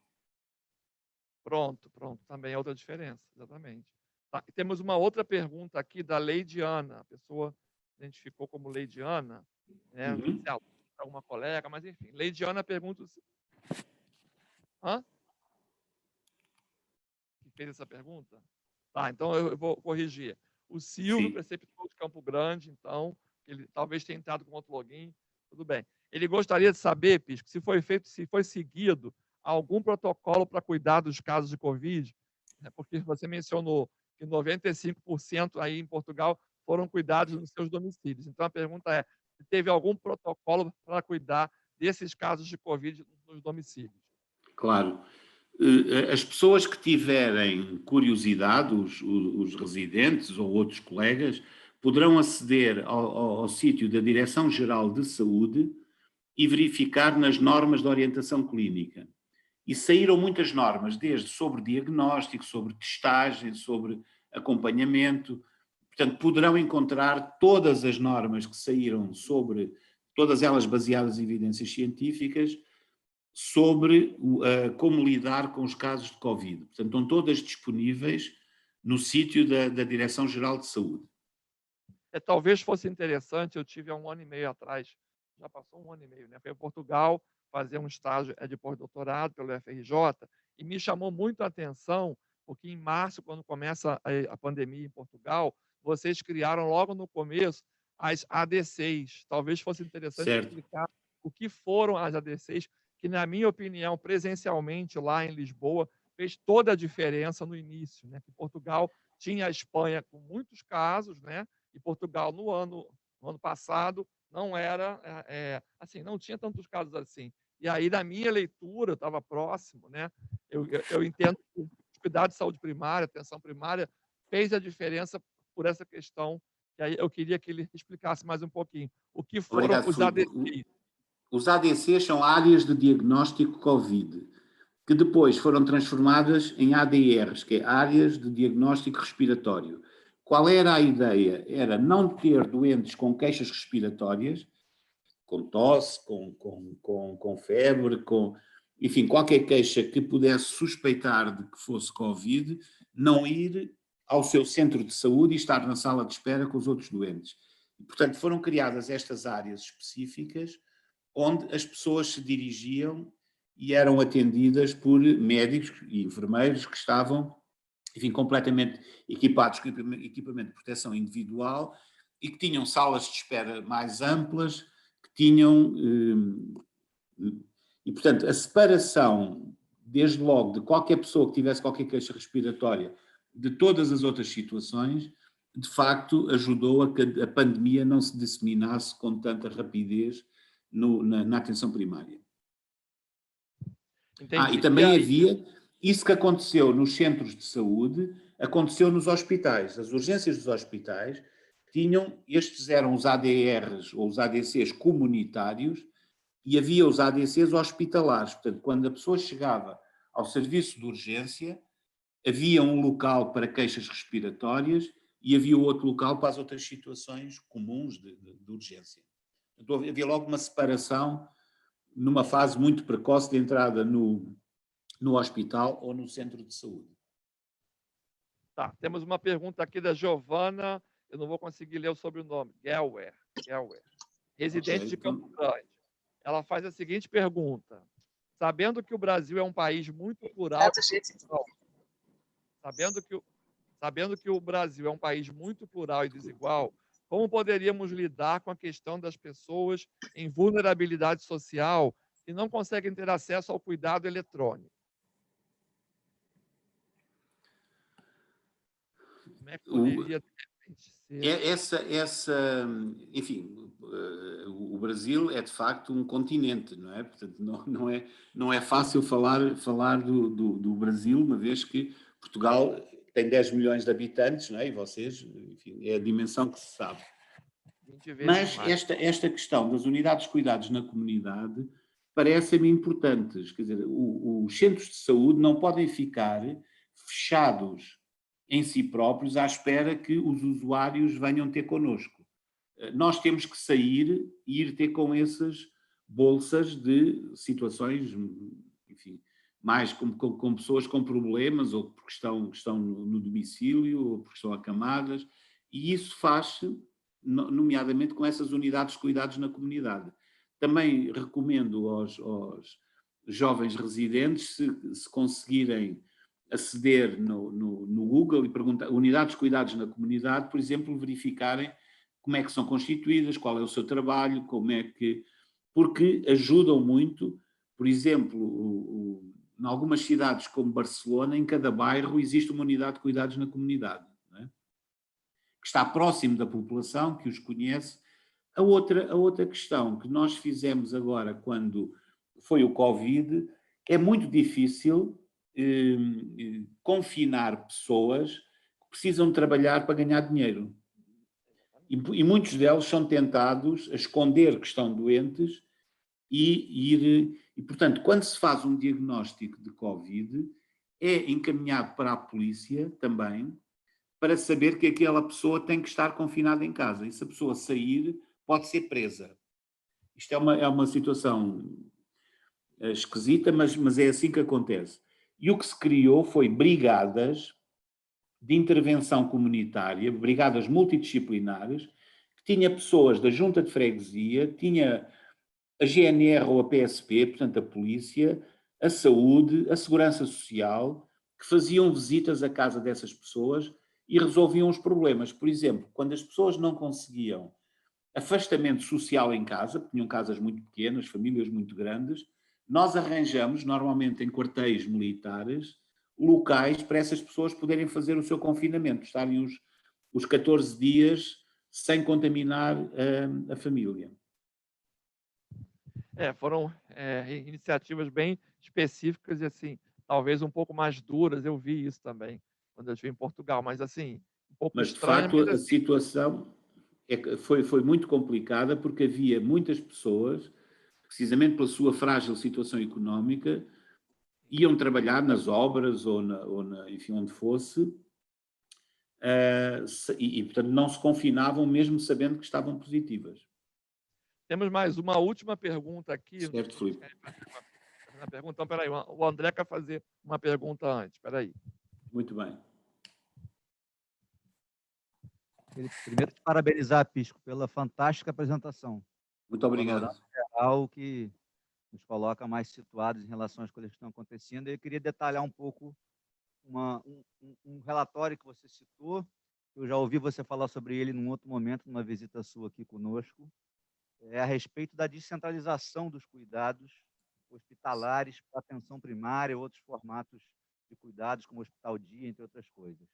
Pronto. Também é outra diferença, exatamente. Tá, e temos uma outra pergunta aqui da Leidiana. A pessoa identificou como Leidiana, né? Não sei se é alguma colega, mas enfim. Leidiana pergunta... Hã? Que fez essa pergunta? Tá, então eu vou corrigir. O Silvio, preceptor de Campo Grande, então, ele talvez tenha entrado com outro login, tudo bem. Ele gostaria de saber, Pisco, se foi seguido algum protocolo para cuidar dos casos de Covid, né? Porque você mencionou que 95% aí em Portugal foram cuidados nos seus domicílios. Então, a pergunta é, se teve algum protocolo para cuidar desses casos de Covid nos domicílios? Claro. As pessoas que tiverem curiosidade, os residentes ou outros colegas, poderão aceder ao sítio da Direção-Geral de Saúde e verificar nas normas de orientação clínica. E saíram muitas normas, desde sobre diagnóstico, sobre testagem, sobre acompanhamento. Portanto, poderão encontrar todas as normas que saíram sobre, todas elas baseadas em evidências científicas, sobre como lidar com os casos de Covid. Portanto, estão todas disponíveis no sítio da Direção-Geral de Saúde. Talvez fosse interessante, eu tive há 1 ano e meio atrás, já passou 1 ano e meio, né? Fui a Portugal fazer um estágio de pós-doutorado pelo FRJ e me chamou muito a atenção, porque em março, quando começa a pandemia em Portugal, vocês criaram logo no começo as ADCs. Talvez fosse interessante explicar o que foram as ADCs, que, na minha opinião, presencialmente lá em Lisboa, fez toda a diferença no início, né? Que Portugal tinha a Espanha com muitos casos, né? E Portugal, no ano passado, não era, assim, não tinha tantos casos assim. E aí, na minha leitura, eu estava próximo, né? Eu entendo que o cuidado de saúde primária, atenção primária, fez a diferença por essa questão, e aí eu queria que ele explicasse mais um pouquinho. O que foram os ADCs? Os ADCs são áreas de diagnóstico COVID, que depois foram transformadas em ADRs, que é áreas de diagnóstico respiratório. Qual era a ideia? Era não ter doentes com queixas respiratórias, com tosse, com febre, enfim, qualquer queixa que pudesse suspeitar de que fosse Covid, não ir ao seu centro de saúde e estar na sala de espera com os outros doentes. E, portanto, foram criadas estas áreas específicas onde as pessoas se dirigiam e eram atendidas por médicos e enfermeiros que estavam, enfim, completamente equipados com equipamento de proteção individual e que tinham salas de espera mais amplas, que tinham... E, portanto, a separação, desde logo, de qualquer pessoa que tivesse qualquer queixa respiratória de todas as outras situações, de facto, ajudou a que a pandemia não se disseminasse com tanta rapidez na atenção primária. E também havia, isso que aconteceu nos centros de saúde, aconteceu nos hospitais. As urgências dos hospitais estes eram os ADRs ou os ADCs comunitários e havia os ADCs hospitalares. Portanto, quando a pessoa chegava ao serviço de urgência, havia um local para queixas respiratórias e havia outro local para as outras situações comuns de urgência. Então, havia logo uma separação numa fase muito precoce de entrada no hospital ou no centro de saúde. Tá, temos uma pergunta aqui da Giovana eu não vou conseguir ler o sobrenome, Gelwer, residente de então, Campo Grande. Ela faz a seguinte pergunta: sabendo que o Brasil é um país muito plural, sabendo que o Brasil é um país muito plural e desigual, como poderíamos lidar com a questão das pessoas em vulnerabilidade social que não conseguem ter acesso ao cuidado eletrônico? Como é que poderia, de repente, ser? Enfim, o Brasil é de facto um continente, não é? Portanto, não é fácil falar do Brasil, uma vez que Portugal tem 10 milhões de habitantes, não é? E vocês, enfim, é a dimensão que se sabe. 20 vezes Mas mais. esta questão das unidades de cuidados na comunidade parece-me importante. Quer dizer, os centros de saúde não podem ficar fechados em si próprios à espera que os usuários venham ter connosco. Nós temos que sair e ir ter com essas bolsas de situações, enfim, mais com pessoas com problemas ou porque estão no domicílio ou porque estão acamadas, e isso faz-se nomeadamente com essas unidades de cuidados na comunidade. Também recomendo aos jovens residentes, se conseguirem aceder no Google e perguntar, unidades de cuidados na comunidade, por exemplo, verificarem como é que são constituídas, qual é o seu trabalho, porque ajudam muito. Por exemplo, em algumas cidades como Barcelona, em cada bairro existe uma unidade de cuidados na comunidade, não é? Que está próximo da população, que os conhece. A outra questão que nós fizemos agora, quando foi o Covid, é muito difícil confinar pessoas que precisam trabalhar para ganhar dinheiro. E muitos deles são tentados a esconder que estão doentes e, portanto, quando se faz um diagnóstico de Covid, é encaminhado para a polícia também, para saber que aquela pessoa tem que estar confinada em casa. E se a pessoa sair, pode ser presa. Isto é uma situação esquisita, mas é assim que acontece. E o que se criou foi brigadas de intervenção comunitária, brigadas multidisciplinares, que tinha pessoas da junta de freguesia, tinha a GNR ou a PSP, portanto a polícia, a saúde, a segurança social, que faziam visitas à casa dessas pessoas e resolviam os problemas. Por exemplo, quando as pessoas não conseguiam afastamento social em casa, porque tinham casas muito pequenas, famílias muito grandes, nós arranjamos, normalmente em quartéis militares, locais para essas pessoas poderem fazer o seu confinamento, estarem os 14 dias sem contaminar a família. Foram iniciativas bem específicas e, assim, talvez um pouco mais duras. Eu vi isso também quando eu estive em Portugal, mas, assim, um pouco estranha. Mas, de facto, a situação foi muito complicada porque havia muitas pessoas, precisamente pela sua frágil situação económica, iam trabalhar nas obras enfim, onde fosse, e, portanto, não se confinavam mesmo sabendo que estavam positivas. Temos mais uma última pergunta aqui. Certo, Filipe. Então, peraí, o André quer fazer uma pergunta antes, peraí. Muito bem. Primeiro, te parabenizar, Pisco, pela fantástica apresentação. Muito obrigado. Algo que nos coloca mais situados em relação às coisas que estão acontecendo. Eu queria detalhar um pouco um relatório que você citou. Eu já ouvi você falar sobre ele num outro momento, numa visita sua aqui conosco. A respeito da descentralização dos cuidados hospitalares para atenção primária, outros formatos de cuidados, como hospital-dia, entre outras coisas.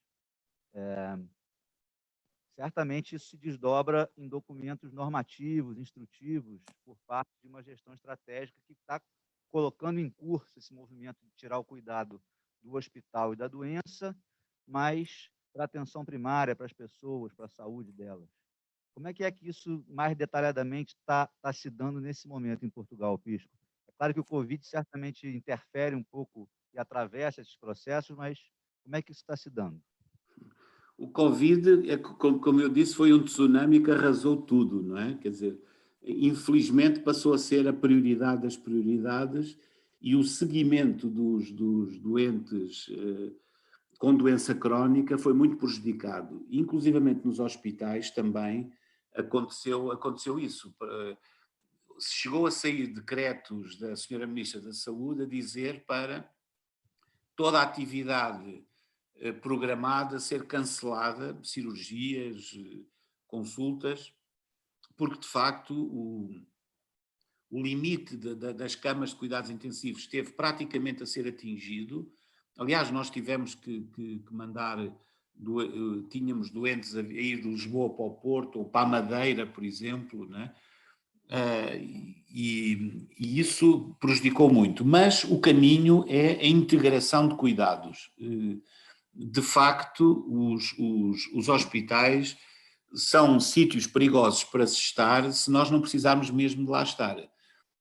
Certamente isso se desdobra em documentos normativos, instrutivos, por parte de uma gestão estratégica que está colocando em curso esse movimento de tirar o cuidado do hospital e da doença, mas para a atenção primária, para as pessoas, para a saúde delas. Como é que isso, mais detalhadamente, está se dando nesse momento em Portugal, Pisco? É claro que o Covid certamente interfere um pouco e atravessa esses processos, mas como é que isso está se dando? O Covid, como eu disse, foi um tsunami que arrasou tudo, não é? Quer dizer, infelizmente passou a ser a prioridade das prioridades e o seguimento dos doentes com doença crónica foi muito prejudicado. Inclusivamente nos hospitais também aconteceu isso. Chegou a sair decretos da Sra. Ministra da Saúde a dizer para toda a atividade programada ser cancelada, cirurgias, consultas, porque de facto o limite das camas de cuidados intensivos esteve praticamente a ser atingido. Aliás, nós tivemos que mandar, tínhamos doentes a ir de Lisboa para o Porto ou para a Madeira, por exemplo, né? E isso prejudicou muito. Mas o caminho é a integração de cuidados. De facto, os hospitais são sítios perigosos para se estar se nós não precisarmos mesmo de lá estar.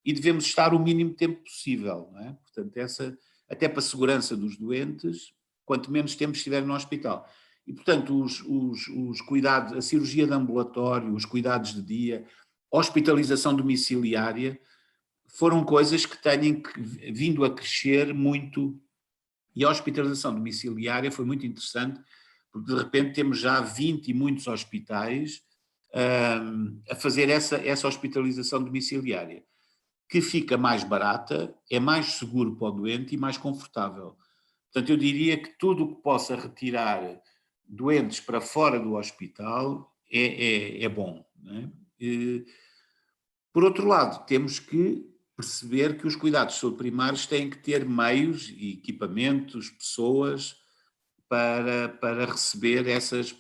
E devemos estar o mínimo tempo possível, não é? Portanto, até para a segurança dos doentes, quanto menos tempo estiverem no hospital. E, portanto, os cuidados, a cirurgia de ambulatório, os cuidados de dia, a hospitalização domiciliária, foram coisas que têm vindo a crescer muito. E a hospitalização domiciliária foi muito interessante, porque de repente temos já 20 e muitos hospitais a fazer essa hospitalização domiciliária, que fica mais barata, é mais seguro para o doente e mais confortável. Portanto, eu diria que tudo o que possa retirar doentes para fora do hospital é bom, não é? Por outro lado, temos que perceber que os cuidados de saúde primários têm que ter meios e equipamentos, pessoas para receber essas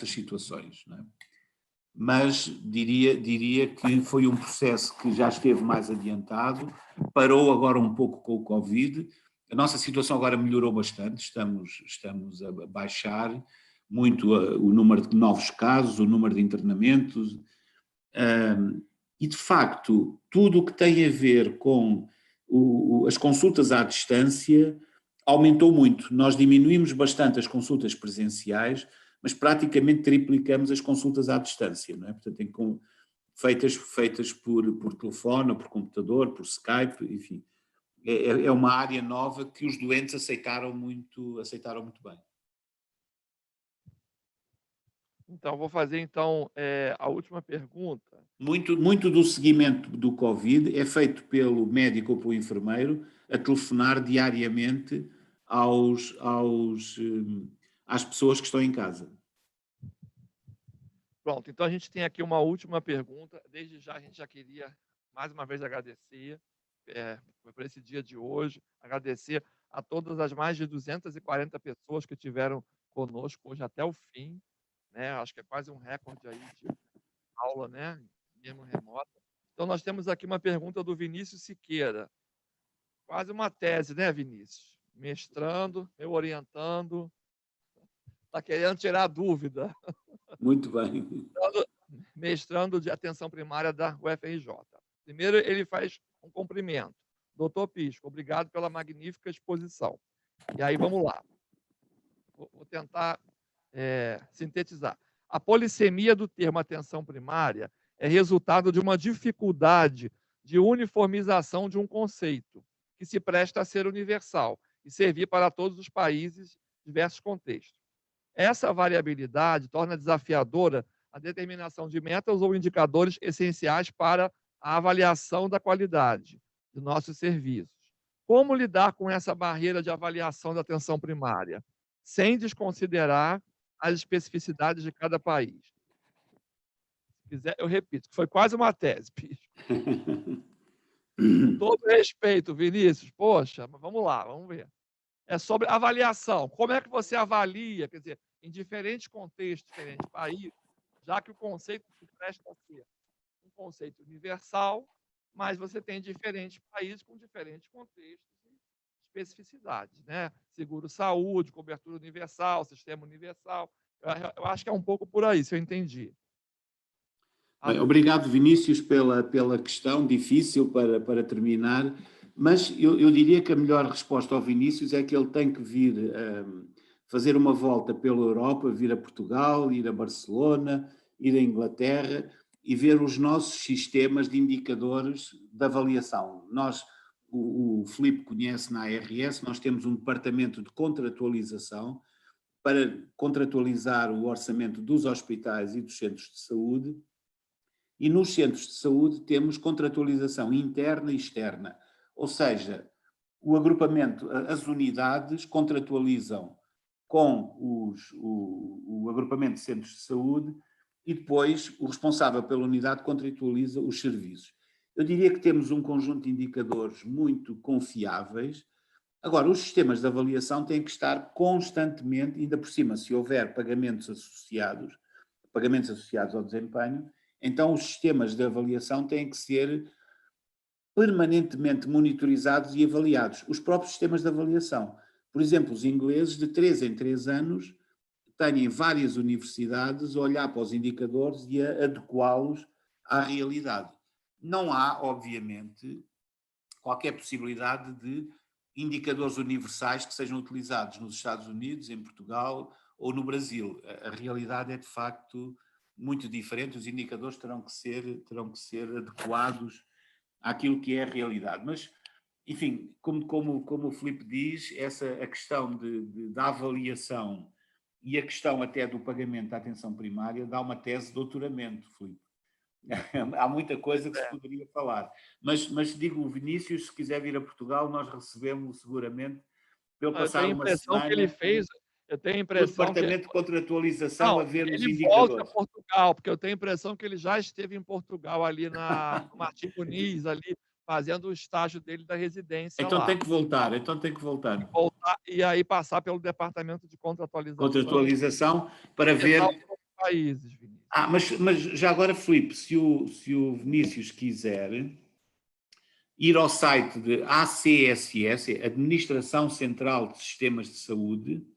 situações, não é? Mas diria que foi um processo que já esteve mais adiantado, parou agora um pouco com o Covid. A nossa situação agora melhorou bastante, estamos a baixar muito o número de novos casos, o número de internamentos, e de facto tudo o que tem a ver com as consultas à distância aumentou muito. Nós diminuímos bastante as consultas presenciais, mas praticamente triplicamos as consultas à distância, não é? Portanto, feitas por telefone, ou por computador, por Skype, enfim. É uma área nova que os doentes aceitaram muito bem. Então, vou fazer a última pergunta. Muito do seguimento do Covid é feito pelo médico ou pelo enfermeiro a telefonar diariamente às pessoas que estão em casa. Pronto, então a gente tem aqui uma última pergunta. Desde já a gente já queria mais uma vez agradecer por esse dia de hoje, agradecer a todas as mais de 240 pessoas que tiveram conosco hoje até o fim, né? Acho que é quase um recorde aí de aula, né? Mesmo remota. Então nós temos aqui uma pergunta do Vinícius Siqueira, quase uma tese, né, Vinícius? Mestrando, eu orientando, está querendo tirar dúvida. Muito bem. Mestrando de atenção primária da UFRJ. Primeiro, ele faz um cumprimento. Doutor Pisco, obrigado pela magnífica exposição. E aí, vamos lá. Vou tentar sintetizar. A polissemia do termo atenção primária é resultado de uma dificuldade de uniformização de um conceito que se presta a ser universal e servir para todos os países, diversos contextos. Essa variabilidade torna desafiadora a determinação de metas ou indicadores essenciais para a avaliação da qualidade de nossos serviços. Como lidar com essa barreira de avaliação da atenção primária, sem desconsiderar as especificidades de cada país? Se quiser, eu repito, foi quase uma tese, Pisco. Com todo respeito, Vinícius, poxa, mas vamos lá, vamos ver. É sobre avaliação. Como é que você avalia, quer dizer, em diferentes contextos, diferentes países, já que o conceito se presta a ser um conceito universal, mas você tem diferentes países com diferentes contextos e especificidades, né? Seguro-saúde, cobertura universal, sistema universal. Eu acho que é um pouco por aí, se eu entendi. Bem, obrigado, Vinícius, pela questão difícil para terminar, mas eu diria que a melhor resposta ao Vinícius é que ele tem que vir fazer uma volta pela Europa, vir a Portugal, ir a Barcelona, ir a Inglaterra e ver os nossos sistemas de indicadores de avaliação. o Filipe conhece na ARS, nós temos um departamento de contratualização para contratualizar o orçamento dos hospitais e dos centros de saúde, e nos centros de saúde temos contratualização interna e externa, ou seja, o agrupamento, as unidades contratualizam com o agrupamento de centros de saúde e depois o responsável pela unidade contratualiza os serviços. Eu diria que temos um conjunto de indicadores muito confiáveis. Agora, os sistemas de avaliação têm que estar constantemente, ainda por cima, se houver pagamentos associados ao desempenho, então os sistemas de avaliação têm que ser permanentemente monitorizados e avaliados. Os próprios sistemas de avaliação. Por exemplo, os ingleses, de 3 em 3 anos, têm várias universidades a olhar para os indicadores e a adequá-los à realidade. Não há, obviamente, qualquer possibilidade de indicadores universais que sejam utilizados nos Estados Unidos, em Portugal ou no Brasil. A realidade é, de facto, muito diferente. Os indicadores terão que ser adequados àquilo que é a realidade. Mas, enfim, como o Filipe diz, a questão da avaliação e a questão até do pagamento da atenção primária dá uma tese de doutoramento, Filipe. Há muita coisa que se poderia falar. Mas digo, o Vinícius, se quiser vir a Portugal, nós recebemos seguramente para ele passar uma semana. Que ele fez, eu tenho a impressão o departamento de contratualização a ver os indicadores. Ele volta a Portugal, porque eu tenho a impressão que ele já esteve em Portugal, ali no Martim Muniz, ali, fazendo o estágio dele da residência. Então lá. tem que voltar. E aí passar pelo departamento de contratualização. Contratualização para ver. Países, Vinícius. Mas já agora, Filipe, se o Vinícius quiser ir ao site de ACSS, Administração Central de Sistemas de Saúde,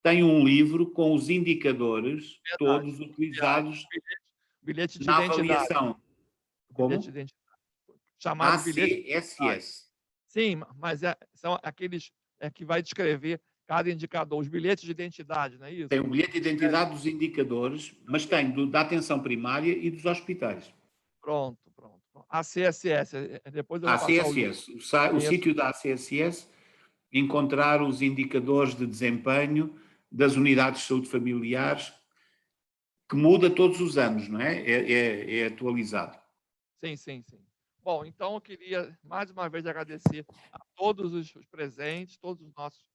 tem um livro com os indicadores todos utilizados bilhete de na identidade. avaliação. Como? Bilhete de identidade. Chamado ACSS. Sim, mas são aqueles que vai descrever cada indicador, os bilhetes de identidade, não é isso? Tem o bilhete de identidade dos indicadores, mas tem da atenção primária e dos hospitais. Pronto. ACSS. Depois eu vou ACSS. O sítio da ACSS, encontrar os indicadores de desempenho das unidades de saúde familiares, que muda todos os anos, não é? É atualizado. Sim. Bom, então eu queria mais uma vez agradecer a todos os presentes, todos os nossos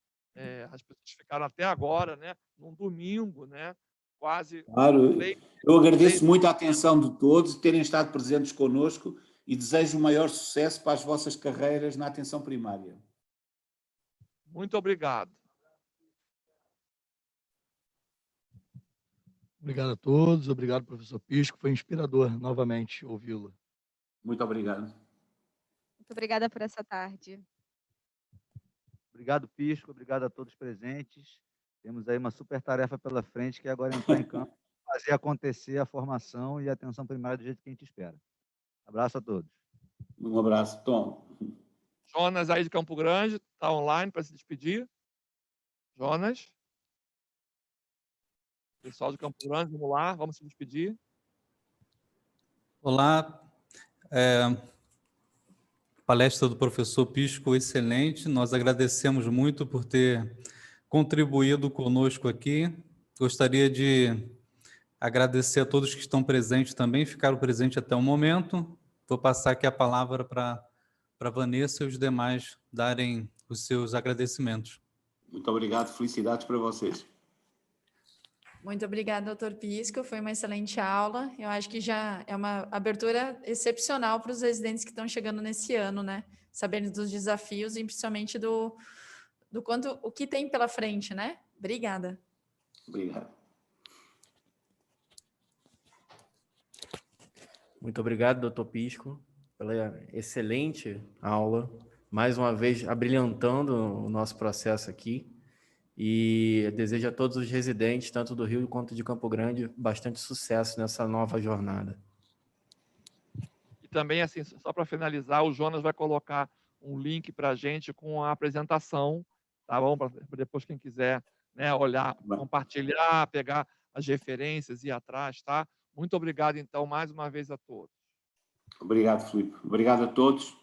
as pessoas que ficaram até agora, né? Num domingo, né? Quase. Claro, eu agradeço muito a atenção de todos e terem estado presentes conosco e desejo o maior sucesso para as vossas carreiras na atenção primária. Muito obrigado. Obrigado a todos, obrigado, professor Pisco, foi inspirador novamente ouvi-lo. Muito obrigado. Muito obrigada por essa tarde. Obrigado, Pisco, obrigado a todos presentes. Temos aí uma super tarefa pela frente, que é agora entrar em campo, fazer acontecer a formação e a atenção primária do jeito que a gente espera. Abraço a todos. Um abraço, Tom. Jonas aí de Campo Grande, está online para se despedir. Jonas. Pessoal de Campo Grande, vamos lá, vamos se despedir. Olá. Palestra do professor Pisco, excelente. Nós agradecemos muito por ter contribuído conosco aqui. Gostaria de agradecer a todos que estão presentes também, ficaram presentes até o momento. Vou passar aqui a palavra para Vanessa e os demais darem os seus agradecimentos. Muito obrigado, felicidades para vocês. Muito obrigada, doutor Pisco, foi uma excelente aula. Eu acho que já é uma abertura excepcional para os residentes que estão chegando nesse ano, né? Sabendo dos desafios e principalmente do quanto, o que tem pela frente, né? Obrigada. Obrigado. Muito obrigado, doutor Pisco, pela excelente aula, mais uma vez abrilhantando o nosso processo aqui. E desejo a todos os residentes, tanto do Rio quanto de Campo Grande, bastante sucesso nessa nova jornada. E também, assim, só para finalizar, o Jonas vai colocar um link para a gente com a apresentação, tá bom? Para depois quem quiser, né, olhar, compartilhar, pegar as referências e ir atrás, tá? Muito obrigado, então, mais uma vez a todos. Obrigado, Filipe. Obrigado a todos.